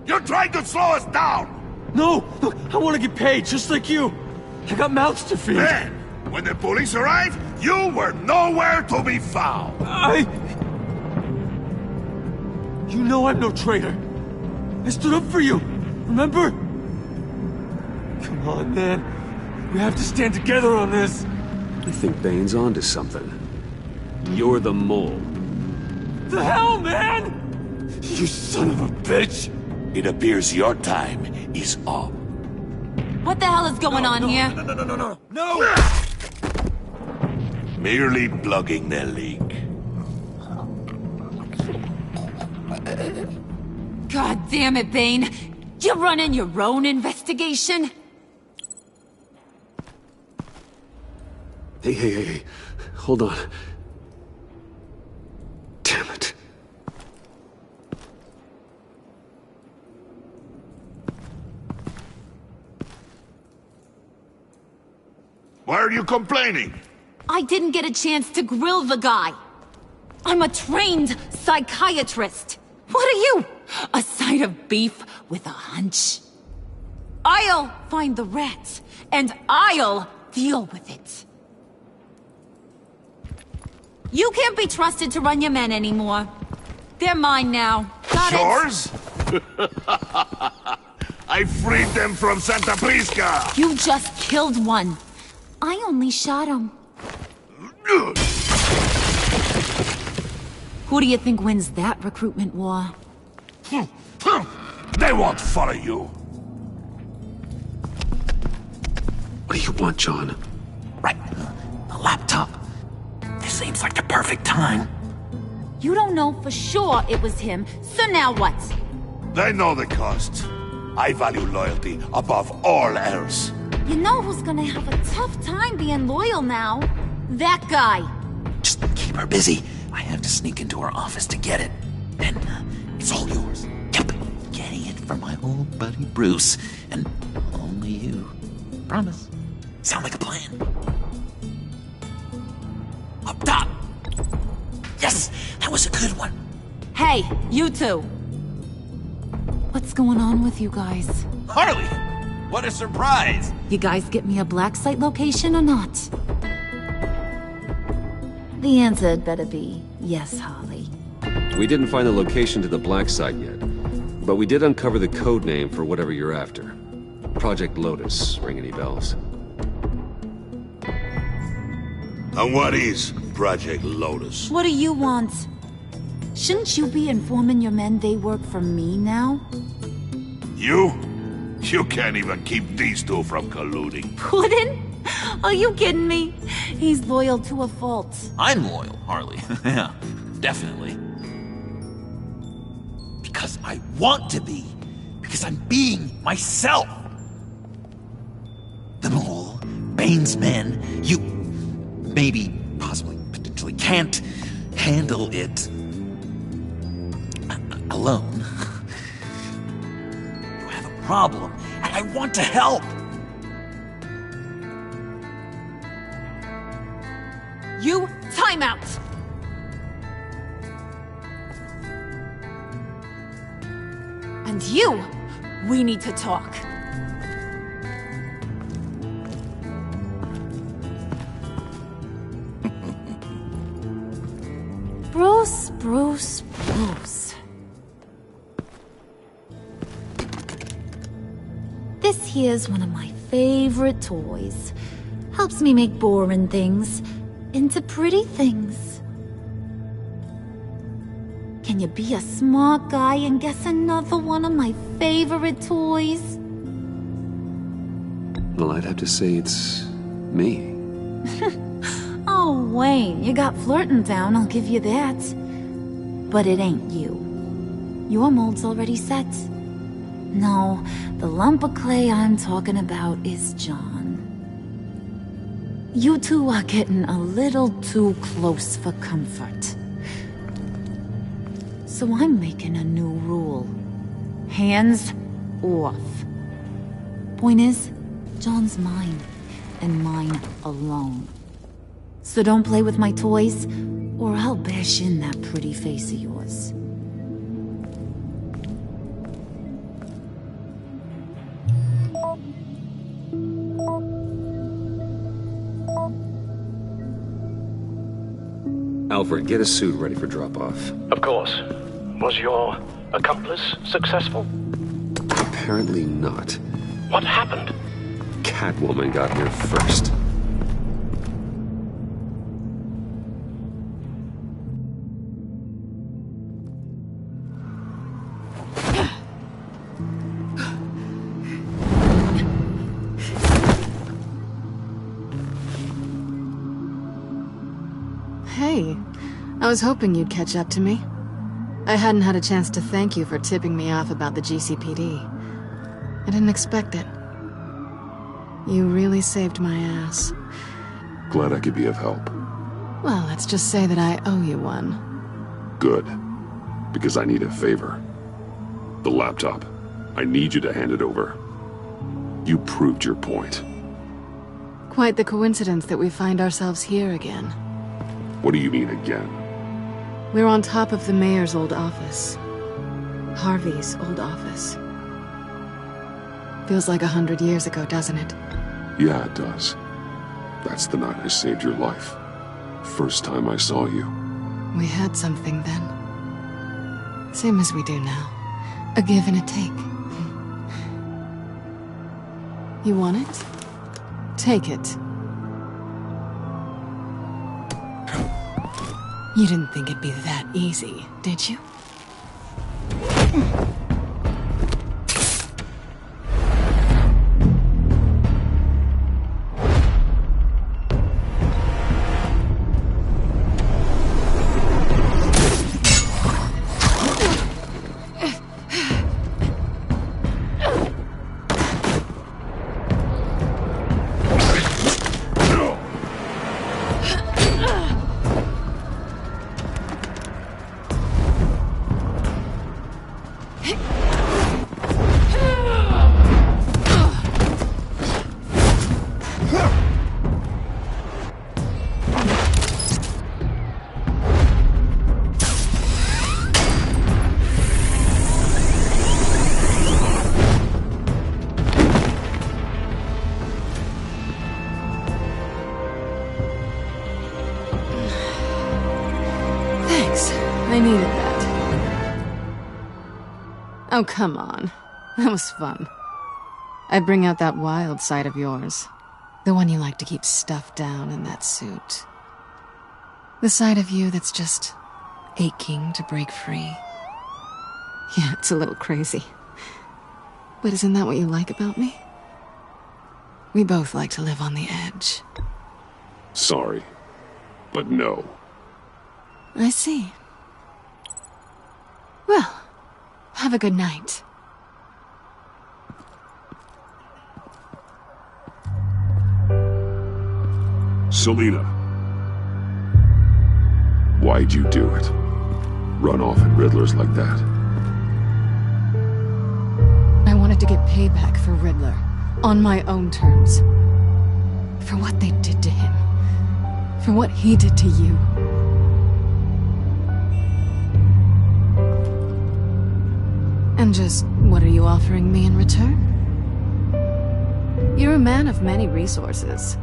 You're trying to slow us down! No! Look, I want to get paid, just like you! I got mouths to feed! Then, when the police arrived, you were nowhere to be found! You know I'm no traitor! I stood up for you, remember? Come on, man. We have to stand together on this! I think Bane's onto something. You're the mole. The hell, man! You son of a bitch! It appears your time is up. What the hell is going on here? No! Merely plugging the leak. God damn it, Bane. You're running your own investigation? Hey. Hold on. Why are you complaining? I didn't get a chance to grill the guy. I'm a trained psychiatrist. What are you? A side of beef with a hunch? I'll find the rats, and I'll deal with it. You can't be trusted to run your men anymore. They're mine now. Got Yours? I freed them from Santa Prisca! You just killed one. I only shot him. Who do you think wins that recruitment war? They won't follow you. What do you want, John? Right. The laptop. This seems like the perfect time. You don't know for sure it was him, so now what? They know the cost. I value loyalty above all else. You know who's gonna have a tough time being loyal now? That guy. Just keep her busy. I have to sneak into her office to get it. Then, it's all yours. Yep. Getting it from my old buddy Bruce. And only you. Promise. Sound like a plan? Up top! Yes! That was a good one. Hey, you two. What's going on with you guys? Harley! What a surprise! You guys get me a black site location or not? The answer had better be yes, Harley. We didn't find the location to the black site yet, but we did uncover the code name for whatever you're after. Project Lotus. Ring any bells? And what is Project Lotus? What do you want? Shouldn't you be informing your men they work for me now? You? You can't even keep these two from colluding. Puddin'? Are you kidding me? He's loyal to a fault. I'm loyal, Harley. Yeah, definitely. Because I want to be. Because I'm being myself. The Mole, Bane's men, you maybe, possibly, potentially can't handle it alone. You have a problem, and I want to help. You, time out! And you, we need to talk. Bruce. This here's one of my favorite toys. Helps me make boring things into pretty things. Can you be a smart guy and guess another one of my favorite toys? Well, I'd have to say it's me. Oh, Wayne, you got flirting down, I'll give you that. But it ain't you. Your mold's already set. No, the lump of clay I'm talking about is John. You two are getting a little too close for comfort. So I'm making a new rule. Hands off. Point is, John's mine, and mine alone. So don't play with my toys, or I'll bash in that pretty face of yours. Alfred, get a suit ready for drop-off. Of course. Was your accomplice successful? Apparently not. What happened? Catwoman got here first. Hey, I was hoping you'd catch up to me. I hadn't had a chance to thank you for tipping me off about the GCPD. I didn't expect it. You really saved my ass. Glad I could be of help. Well, let's just say that I owe you one. Good. Because I need a favor. The laptop. I need you to hand it over. You proved your point. Quite the coincidence that we find ourselves here again. What do you mean again? We're on top of the mayor's old office. Harvey's old office. Feels like 100 years ago, doesn't it? Yeah, it does. That's the night I saved your life. First time I saw you. We had something then. Same as we do now. A give and a take. You want it? Take it. You didn't think it'd be that easy, did you? I needed that. Oh, come on. That was fun. I bring out that wild side of yours. The one you like to keep stuffed down in that suit. The side of you that's just aching to break free. Yeah, it's a little crazy. But isn't that what you like about me? We both like to live on the edge. Sorry, but no. I see. Well, have a good night. Selina. Why'd you do it? Run off at Riddlers like that? I wanted to get payback for Riddler. On my own terms. For what they did to him. For what he did to you. And just, what are you offering me in return? You're a man of many resources.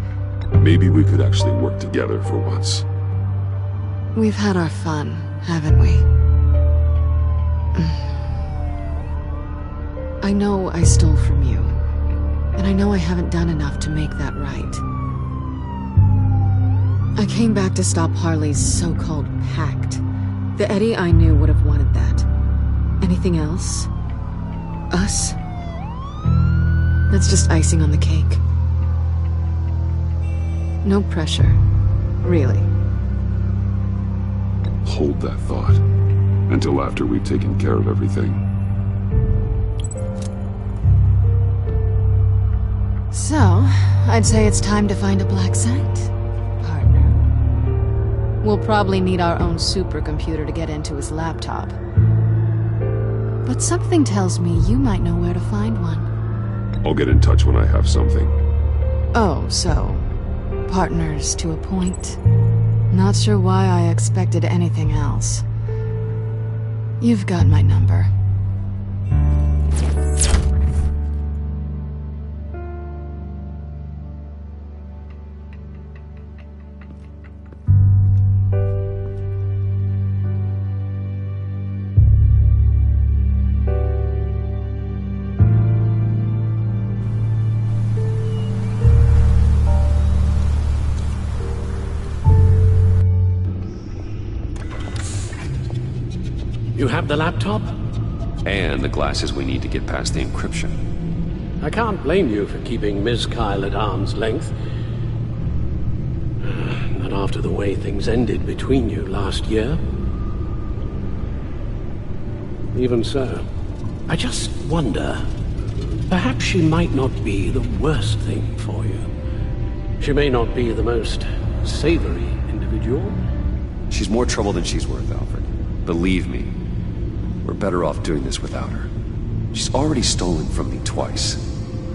Maybe we could actually work together for once. We've had our fun, haven't we? I know I stole from you. And I know I haven't done enough to make that right. I came back to stop Harley's so-called pact. The Eddie I knew would have wanted that. Anything else? Us? That's just icing on the cake. No pressure. Really. Hold that thought. Until after we've taken care of everything. So, I'd say it's time to find a black site, partner. We'll probably need our own supercomputer to get into his laptop. But something tells me you might know where to find one. I'll get in touch when I have something. Oh, so... partners to a point. Not sure why I expected anything else. You've got my number. You have the laptop? And the glasses we need to get past the encryption. I can't blame you for keeping Ms. Kyle at arm's length. Not after the way things ended between you last year. Even so, I just wonder, perhaps she might not be the worst thing for you. She may not be the most savory individual. She's more trouble than she's worth, Alfred. Believe me. We're better off doing this without her. She's already stolen from me twice.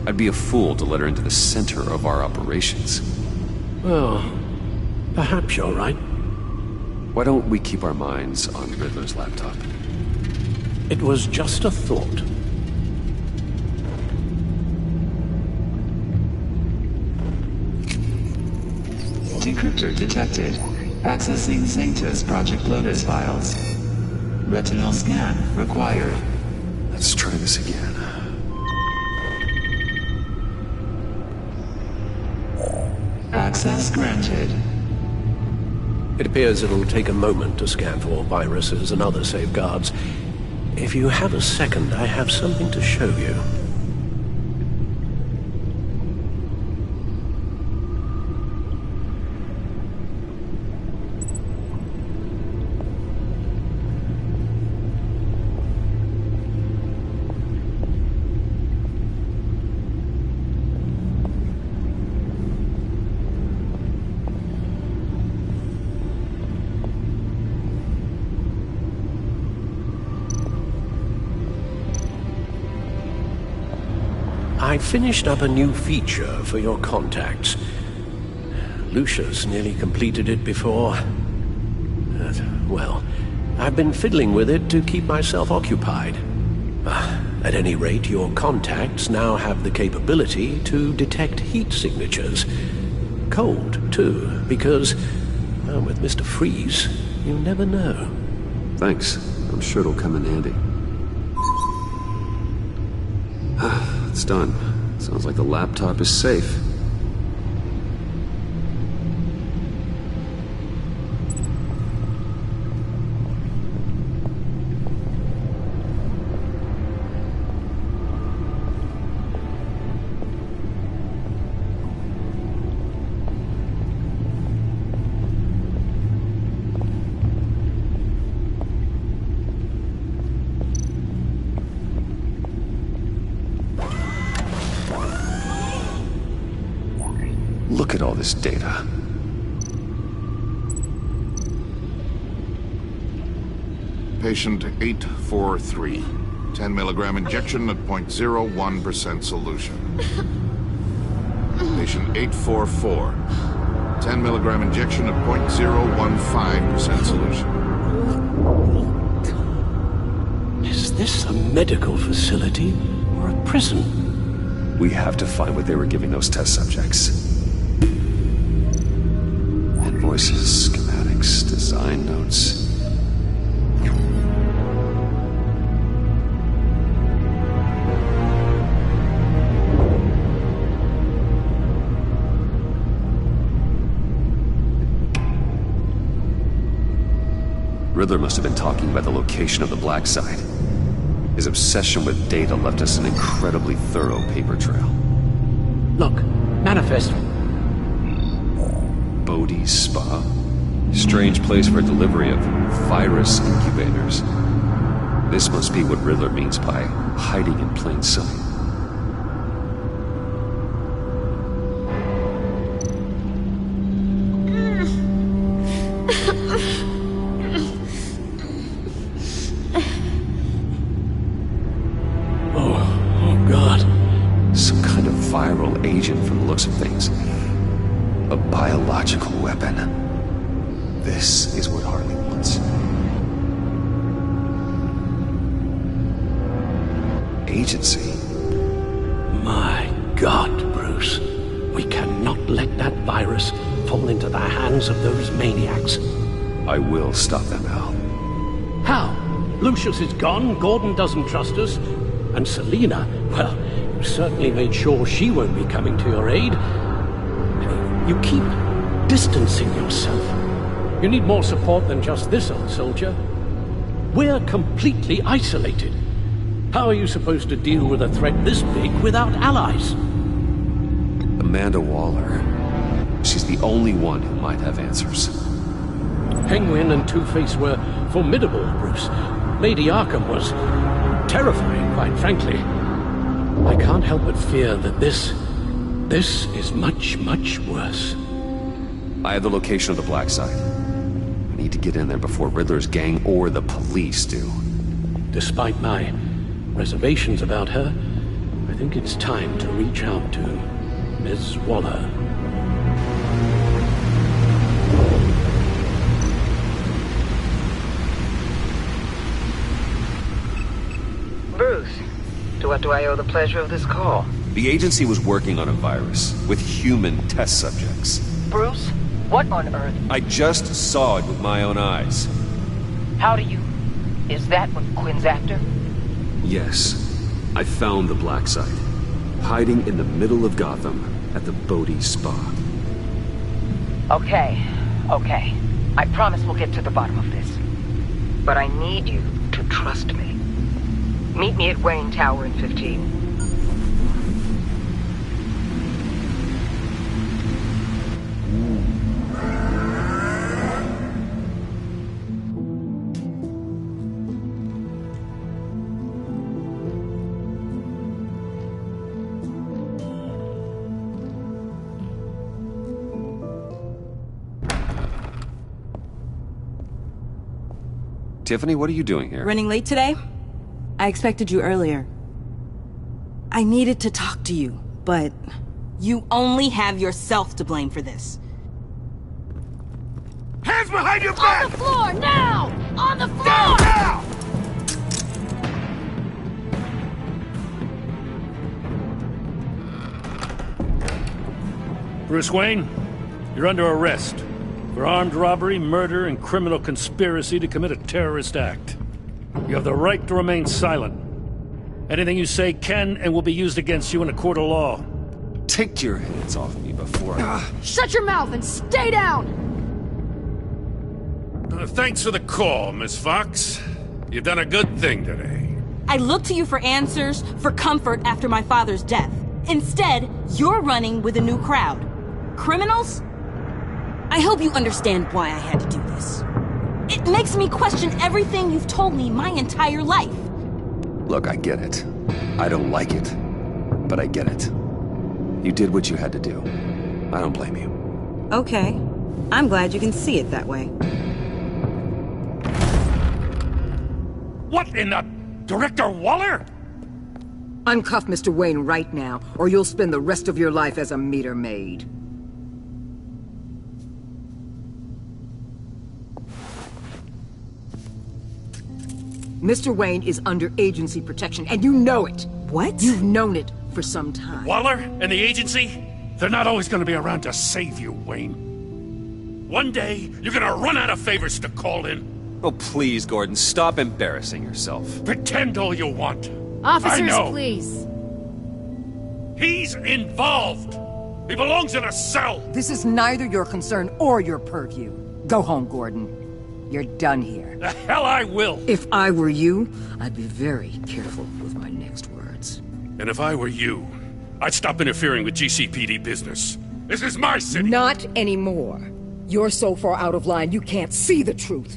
I'd be a fool to let her into the center of our operations. Well, perhaps you're right. Why don't we keep our minds on Riddler's laptop? It was just a thought. Decryptor detected. Accessing Sanctus Project Lotus files. Retinal scan required. Let's try this again. Access granted. It appears it'll take a moment to scan for viruses and other safeguards. If you have a second, I have something to show you. I finished up a new feature for your contacts. Lucius nearly completed it before. Well, I've been fiddling with it to keep myself occupied. At any rate, your contacts now have the capability to detect heat signatures. Cold, too, because, well, with Mr. Freeze, you never know. Thanks. I'm sure it'll come in handy. It's done. Sounds like the laptop is safe. Look at all this data. Patient 843. 10 milligram injection at 0.01% solution. Patient 844. 10 milligram injection at 0.015% solution. Is this a medical facility or a prison? We have to find what they were giving those test subjects. Invoices, schematics, design notes. Riddler must have been talking about the location of the black site. His obsession with data left us an incredibly thorough paper trail. Look, manifest. Bodhi's Spa? Strange place for delivery of virus incubators. This must be what Riddler means by hiding in plain sight. Oh God. Some kind of viral agent from the looks of things. A biological weapon. This is what Harley wants. Agency. My God, Bruce. We cannot let that virus fall into the hands of those maniacs. I will stop them, Al. How? Lucius is gone, Gordon doesn't trust us, and Selina, well, you certainly made sure she won't be coming to your aid. You keep distancing yourself. You need more support than just this old soldier. We're completely isolated. How are you supposed to deal with a threat this big without allies? Amanda Waller. She's the only one who might have answers. Penguin and Two-Face were formidable, Bruce. Lady Arkham was terrifying, quite frankly. I can't help but fear that this is much, much worse. I have the location of the black site. I need to get in there before Riddler's gang or the police do. Despite my reservations about her, I think it's time to reach out to Ms. Waller. Bruce, to what do I owe the pleasure of this call? The agency was working on a virus with human test subjects. Bruce, what on earth? I just saw it with my own eyes. How do you... Is that what Quinn's after? Yes. I found the black site. Hiding in the middle of Gotham at the Bodhi Spa. Okay. I promise we'll get to the bottom of this. But I need you to trust me. Meet me at Wayne Tower in 15. Tiffany, what are you doing here? Running late today? I expected you earlier. I needed to talk to you, but you only have yourself to blame for this. Hands behind your back! On the floor, now! On the floor! Down, now! Bruce Wayne, you're under arrest for armed robbery, murder, and criminal conspiracy to commit a terrorist act. You have the right to remain silent. Anything you say can and will be used against you in a court of law. Take your hands off me before I... Shut your mouth and stay down! Thanks for the call, Miss Fox. You've done a good thing today. I looked to you for answers, for comfort after my father's death. Instead, you're running with a new crowd. Criminals? I hope you understand why I had to do this. It makes me question everything you've told me my entire life. Look, I get it. I don't like it. But I get it. You did what you had to do. I don't blame you. Okay. I'm glad you can see it that way. What in the... Director Waller? Uncuff Mr. Wayne right now, or you'll spend the rest of your life as a meter maid. Mr. Wayne is under agency protection, and you know it. What? You've known it for some time. Waller and the agency? They're not always gonna be around to save you, Wayne. One day, you're gonna run out of favors to call in. Oh, please, Gordon, stop embarrassing yourself. Pretend all you want. Officers, I know. please. He's involved. He belongs in a cell. This is neither your concern or your purview. Go home, Gordon. You're done here. The hell I will. If I were you, I'd be very careful with my next words. And if I were you, I'd stop interfering with GCPD business. This is my city. Not anymore. You're so far out of line you can't see the truth.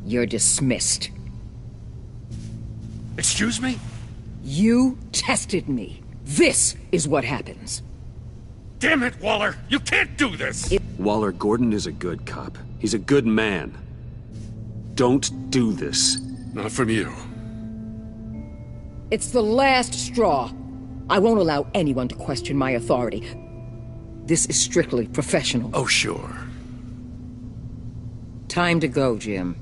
You're dismissed. Excuse me? You tested me. This is what happens. Damn it, Waller! You can't do this! Waller, Gordon is a good cop. He's a good man. Don't do this. Not from you. It's the last straw. I won't allow anyone to question my authority. This is strictly professional. Oh, sure. Time to go, Jim.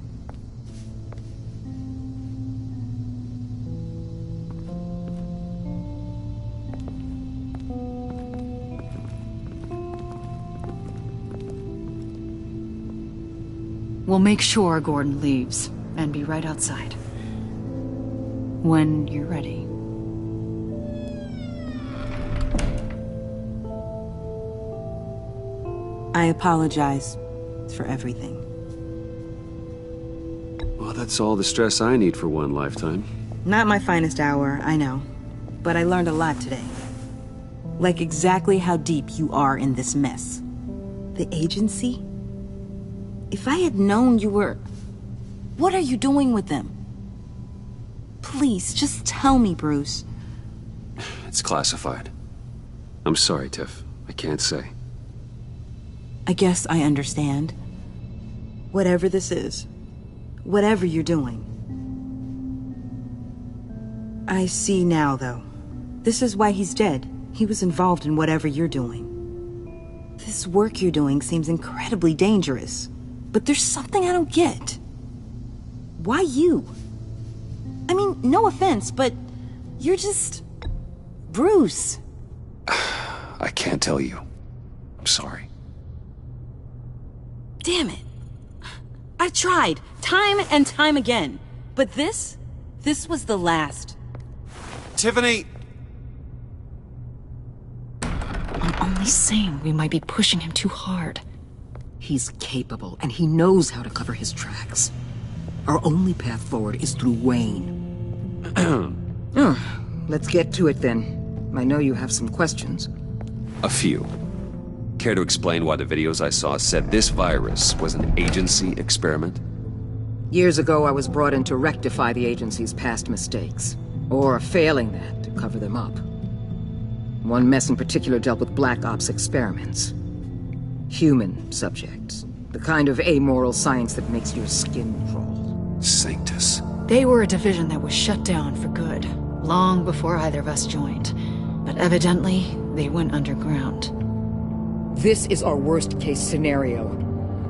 We'll make sure Gordon leaves, and be right outside. When you're ready. I apologize for everything. Well, that's all the stress I need for one lifetime. Not my finest hour, I know. But I learned a lot today. Like exactly how deep you are in this mess. The agency? If I had known you were... What are you doing with them? Please, just tell me, Bruce. It's classified. I'm sorry, Tiff. I can't say. I guess I understand. Whatever this is, whatever you're doing, I see now, though. This is why he's dead. He was involved in whatever you're doing. This work you're doing seems incredibly dangerous. But there's something I don't get. Why you? I mean, no offense, but you're just... Bruce. I can't tell you. I'm sorry. Damn it. I've tried, time and time again. But this was the last. Tiffany! I'm only saying we might be pushing him too hard. He's capable, and he knows how to cover his tracks. Our only path forward is through Wayne. Let's get to it then. I know you have some questions. A few. Care to explain why the videos I saw said this virus was an agency experiment? Years ago, I was brought in to rectify the agency's past mistakes. Or failing that, to cover them up. One mess in particular dealt with Black Ops experiments. Human subjects. The kind of amoral science that makes your skin crawl. Sanctus. They were a division that was shut down for good, long before either of us joined. But evidently, they went underground. This is our worst-case scenario.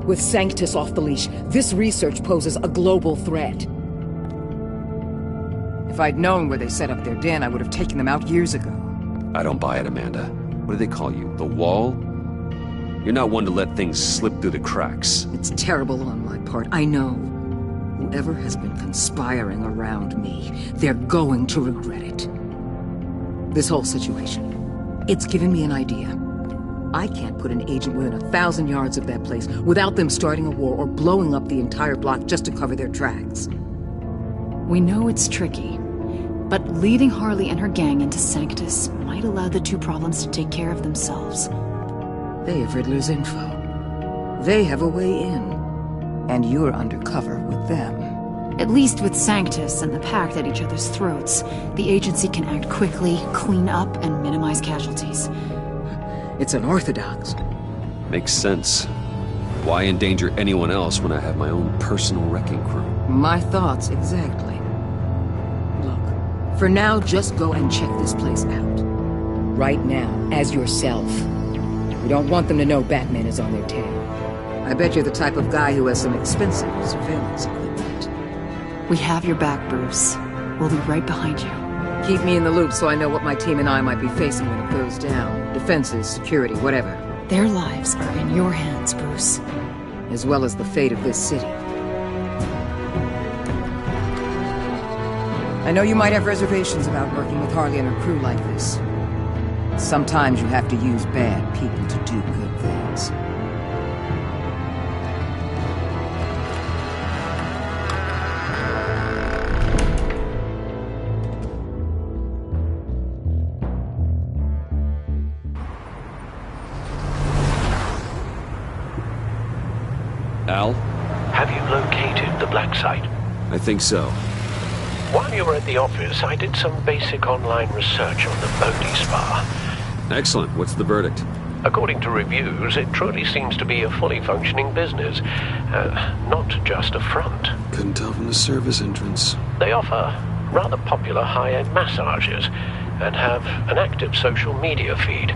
With Sanctus off the leash, this research poses a global threat. If I'd known where they set up their den, I would have taken them out years ago. I don't buy it, Amanda. What do they call you? The Wall? You're not one to let things slip through the cracks. It's terrible on my part, I know. Whoever has been conspiring around me, they're going to regret it. This whole situation, it's given me an idea. I can't put an agent within 1,000 yards of that place without them starting a war or blowing up the entire block just to cover their tracks. We know it's tricky, but leading Harley and her gang into Sanctus might allow the two problems to take care of themselves. They have Riddler's info. They have a way in. And you're undercover with them. At least with Sanctus and the Pact at each other's throats, the agency can act quickly, clean up, and minimize casualties. It's unorthodox. Makes sense. Why endanger anyone else when I have my own personal wrecking crew? My thoughts, exactly. Look, for now, just go and check this place out. Right now, as yourself. We don't want them to know Batman is on their tail. I bet you're the type of guy who has some expensive surveillance equipment. We have your back, Bruce. We'll be right behind you. Keep me in the loop so I know what my team and I might be facing when it goes down. Defenses, security, whatever. Their lives are in your hands, Bruce. As well as the fate of this city. I know you might have reservations about working with Harley and her crew like this. Sometimes you have to use bad people to do good things. Al? Have you located the black site? I think so. While you were at the office, I did some basic online research on the Bodhi Spa. Excellent. What's the verdict? According to reviews, it truly seems to be a fully functioning business. Not just a front. Couldn't tell from the service entrance. They offer rather popular high-end massages and have an active social media feed.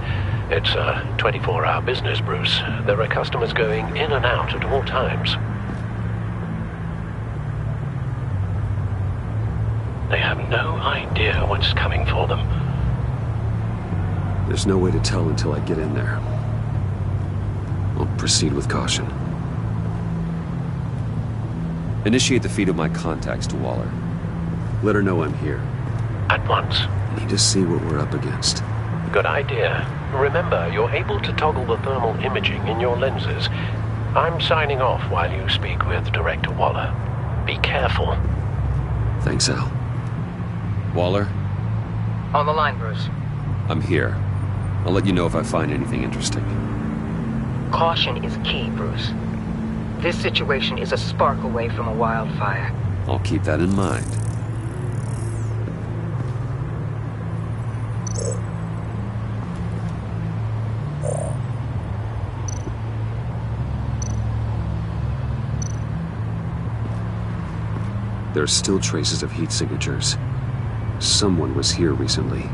It's a 24-hour business, Bruce. There are customers going in and out at all times. They have no idea what's coming for them. There's no way to tell until I get in there. I'll proceed with caution. Initiate the feed of my contacts to Waller. Let her know I'm here. At once. Need to see what we're up against. Good idea. Remember, you're able to toggle the thermal imaging in your lenses. I'm signing off while you speak with Director Waller. Be careful. Thanks, Al. Waller? On the line, Bruce. I'm here. I'll let you know if I find anything interesting. Caution is key, Bruce. This situation is a spark away from a wildfire. I'll keep that in mind. There are still traces of heat signatures. Someone was here recently.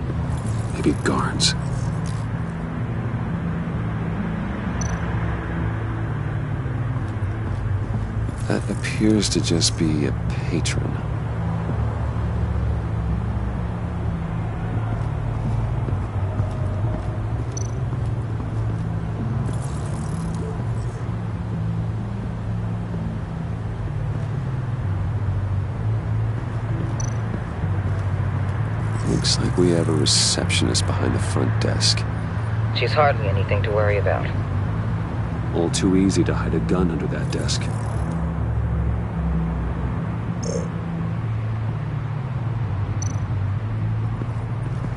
Maybe Garns. That appears to just be a patron. Looks like we have a receptionist behind the front desk. She's hardly anything to worry about. All too easy to hide a gun under that desk.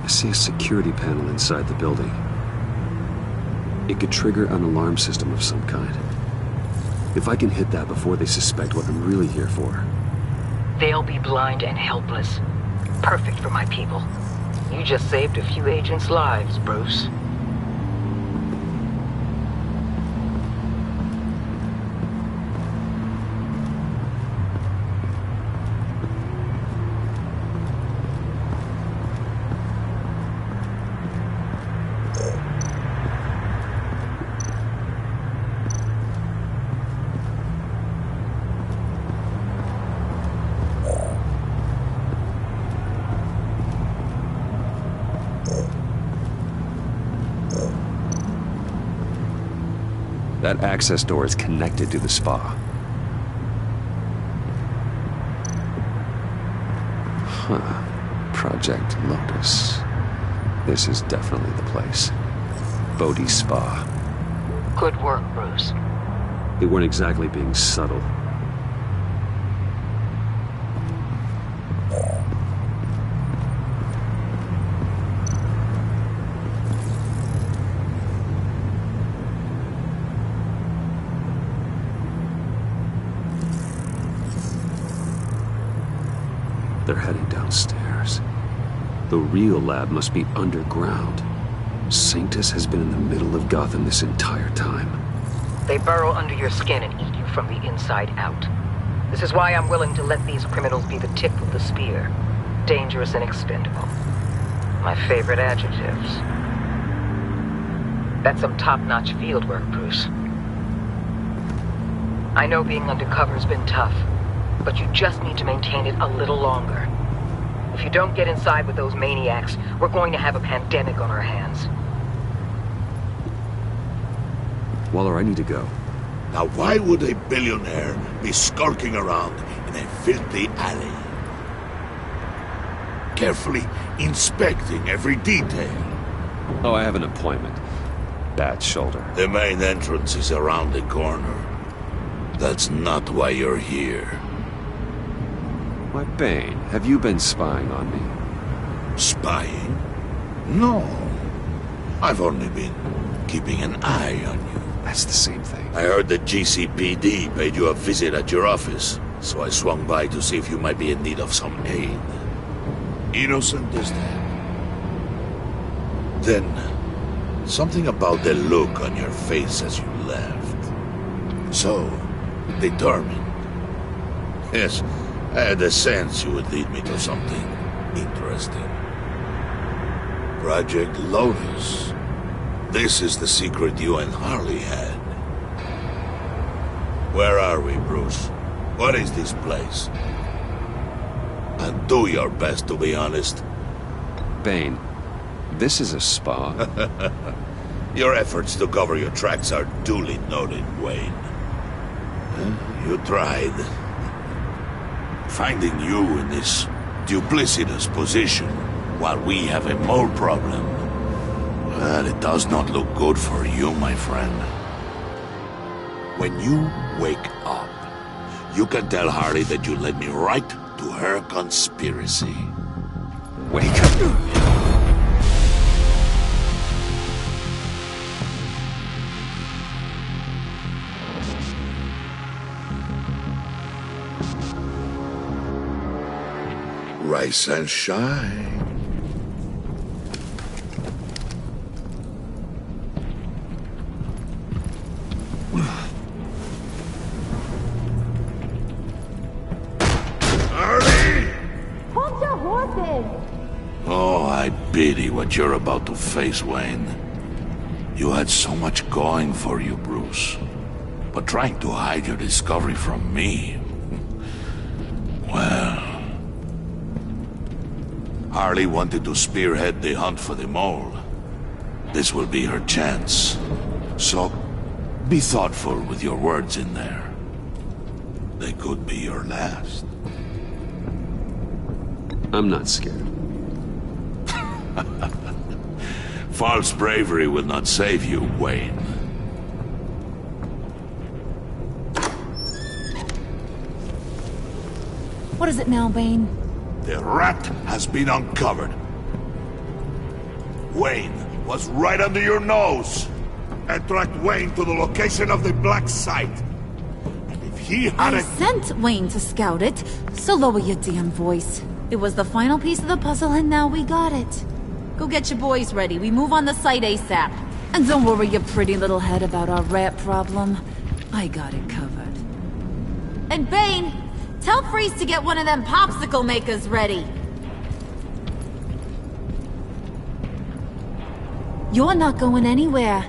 I see a security panel inside the building. It could trigger an alarm system of some kind. If I can hit that before they suspect what I'm really here for. They'll be blind and helpless. Perfect for my people. You just saved a few agents' lives, Bruce. That access door is connected to the spa. Huh. Project Lotus. This is definitely the place. Bodhi Spa. Good work, Bruce. They weren't exactly being subtle. They're heading downstairs. The real lab must be underground. Sanctus has been in the middle of Gotham this entire time. They burrow under your skin and eat you from the inside out. This is why I'm willing to let these criminals be the tip of the spear. Dangerous and expendable. My favorite adjectives. That's some top-notch field work, Bruce. I know being undercover's been tough, but you just need to maintain it a little longer. If you don't get inside with those maniacs, we're going to have a pandemic on our hands. Waller, I need to go. Now why would a billionaire be skulking around in a filthy alley? Carefully inspecting every detail. Oh, I have an appointment. Bad shoulder. The main entrance is around the corner. That's not why you're here. Why, Bane, have you been spying on me? Spying? No. I've only been keeping an eye on you. That's the same thing. I heard the GCPD paid you a visit at your office, so I swung by to see if you might be in need of some aid. Innocent as that. Then, something about the look on your face as you left. So, determined. Yes, I had a sense you would lead me to something interesting. Project Lotus. This is the secret you and Harley had. Where are we, Bruce? What is this place? And do your best to be honest. Bane, this is a spa. Your efforts to cover your tracks are duly noted, Wayne. You tried. Finding you in this duplicitous position while we have a mole problem. Well, it does not look good for you, my friend. When you wake up, you can tell Harley that you led me right to her conspiracy. Wake up. Rise and shine. Hold your horses! pity what you're about to face, Wayne. You had so much going for you, Bruce. But trying to hide your discovery from me... well... Harley wanted to spearhead the hunt for the mole. This will be her chance. So, be thoughtful with your words in there. They could be your last. I'm not scared. False bravery will not save you, Wayne. What is it now, Bane? The rat has been uncovered. Wayne was right under your nose. And tracked Wayne to the location of the black site. And if he had I sent Wayne to scout it, so lower your damn voice. It was the final piece of the puzzle and now we got it. Go get your boys ready. We move on the site ASAP. And don't worry your pretty little head about our rat problem. I got it covered. And Bane, tell Freeze to get one of them popsicle makers ready. You're not going anywhere.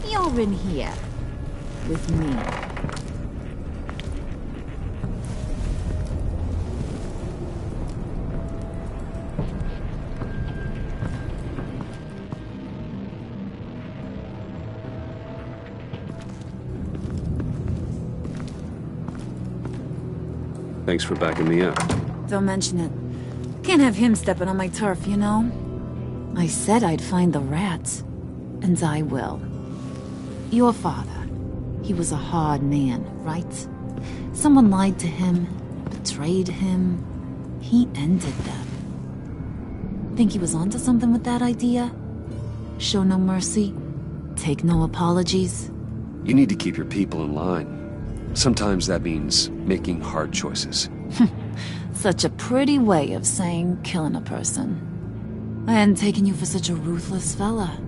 You're in here. With me. Thanks for backing me up. Don't mention it. Can't have him stepping on my turf, you know? I said I'd find the rats. And I will. Your father. He was a hard man, right? Someone lied to him, betrayed him. He ended them. Think he was onto something with that idea? Show no mercy? Take no apologies? You need to keep your people in line. Sometimes that means making hard choices. Such a pretty way of saying killing a person. I hadn't taken you for such a ruthless fella.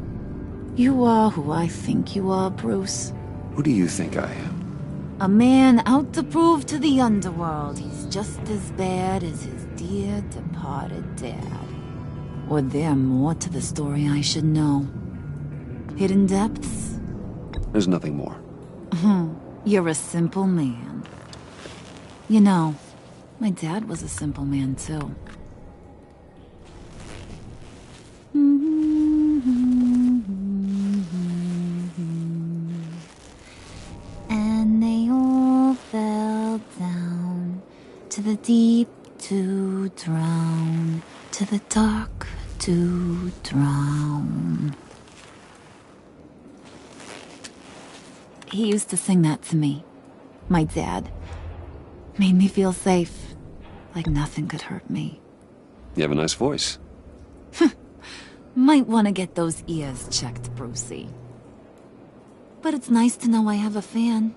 You are who I think you are, Bruce. Who do you think I am? A man out to prove to the underworld he's just as bad as his dear departed dad. Or there more to the story I should know. Hidden depths? There's nothing more. You're a simple man. You know, my dad was a simple man too. And they all fell down to the deep to drown, to the dark to drown. He used to sing that to me. My dad. Made me feel safe. Like nothing could hurt me. You have a nice voice. Might want to get those ears checked, Brucey. But it's nice to know I have a fan.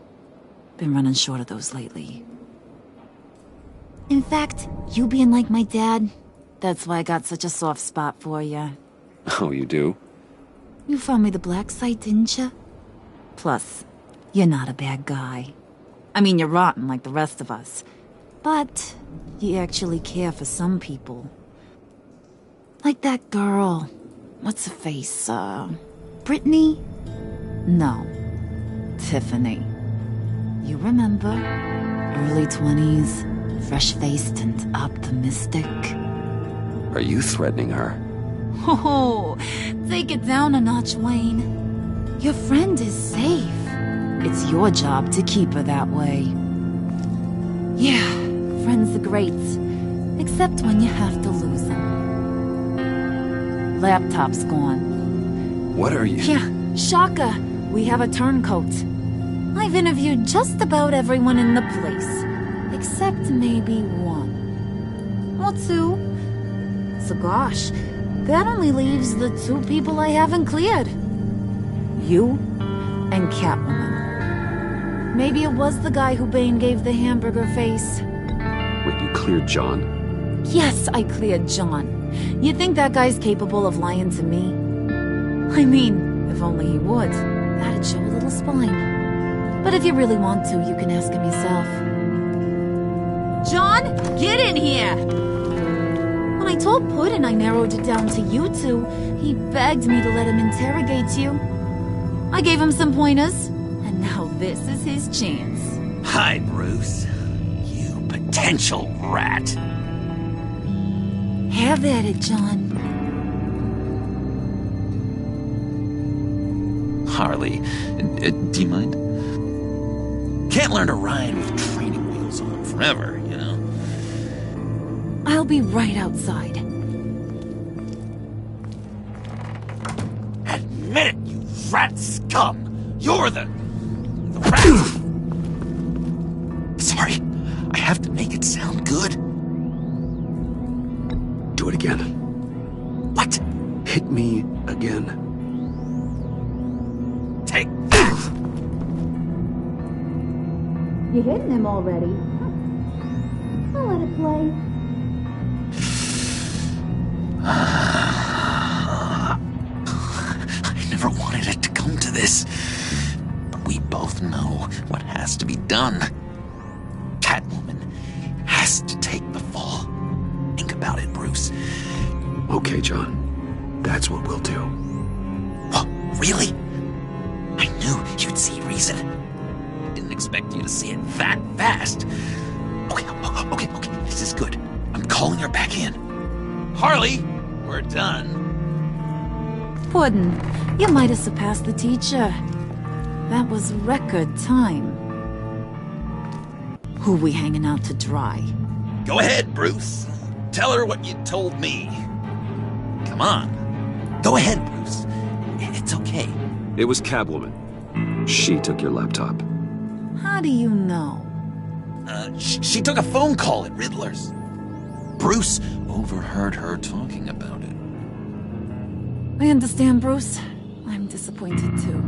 Been running short of those lately. In fact, you being like my dad, that's why I got such a soft spot for you. Oh, you do? You found me the black site, didn't you? Plus, you're not a bad guy. I mean, you're rotten like the rest of us. But you actually care for some people. Like that girl. What's her face? Brittany? No. Tiffany. You remember? Early 20s, fresh-faced and optimistic. Are you threatening her? Oh, take it down a notch, Wayne. Your friend is safe. It's your job to keep her that way. Yeah, friends are great. Except when you have to lose them. Laptop's gone. What are you... Yeah, shocker. We have a turncoat. I've interviewed just about everyone in the place. Except maybe one. Or two. So gosh, that only leaves the two people I haven't cleared. You and Catwoman. Maybe it was the guy who Bane gave the hamburger face. Wait, you cleared John? Yes, I cleared John. You think that guy's capable of lying to me? I mean, if only he would. That'd show a little spine. But if you really want to, you can ask him yourself. John, get in here! When I told Puddin' I narrowed it down to you two, he begged me to let him interrogate you. I gave him some pointers, and now this is his chance. Hi, Bruce. You potential rat. Have at it, John. Harley, do you mind? Can't learn to ride with training wheels on forever, you know? I'll be right outside. Admit it, you rat scum! You're the rat! Sorry, I have to make it sound good. Do it again. What? Hit me again. Take that! You're hitting him already. I'll let it play. I never wanted it to come to this. But we both know what has to be done. Catwoman has to take the fall. Think about it, Bruce. Okay, John. That's what we'll do. What? Really? I knew you'd see reason. I didn't expect you to see it that fast. Okay. This is good. I'm calling her back in. Harley, we're done. Puddin', you might have surpassed the teacher. That was record time. Who we hanging out to dry? Go ahead, Bruce. Tell her what you told me. Come on. Go ahead, Bruce. It's okay. It was Catwoman. She took your laptop. How do you know? She took a phone call at Riddler's. Bruce overheard her talking about it. I understand, Bruce. I'm disappointed too.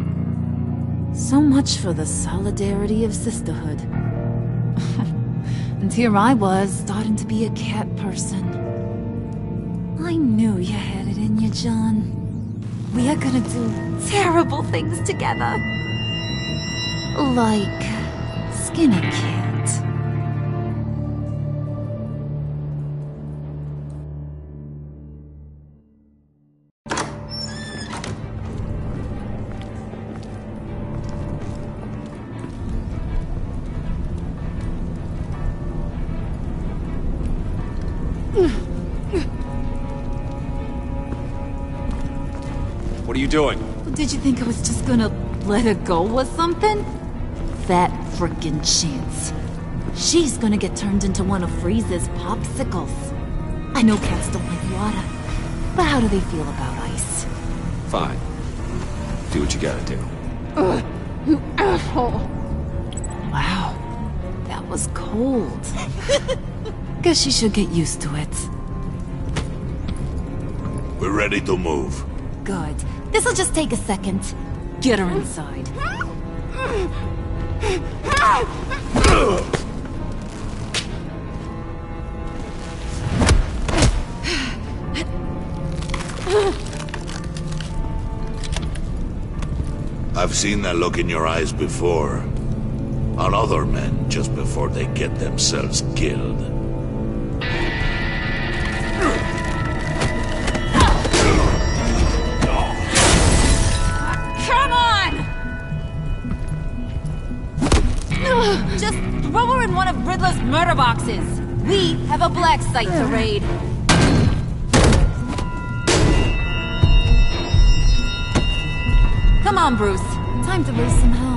So much for the solidarity of sisterhood. And here I was, starting to be a cat person. I knew you had it in you, John. We are gonna do terrible things together. Like skin a cat. What are you doing? Did you think I was just gonna let her go or something? That frickin' chance. She's gonna get turned into one of Freeze's popsicles. I know cats don't like water, but how do they feel about ice? Fine. Do what you gotta do. Ugh, you asshole! Wow, that was cold. Guess she should get used to it. We're ready to move. Good. This'll just take a second. Get her inside. I've seen that look in your eyes before. On other men, just before they get themselves killed. Come on! Just throw her in one of Riddler's murder boxes. We have a black site to raid. Come on, Bruce. Time to raise some hell.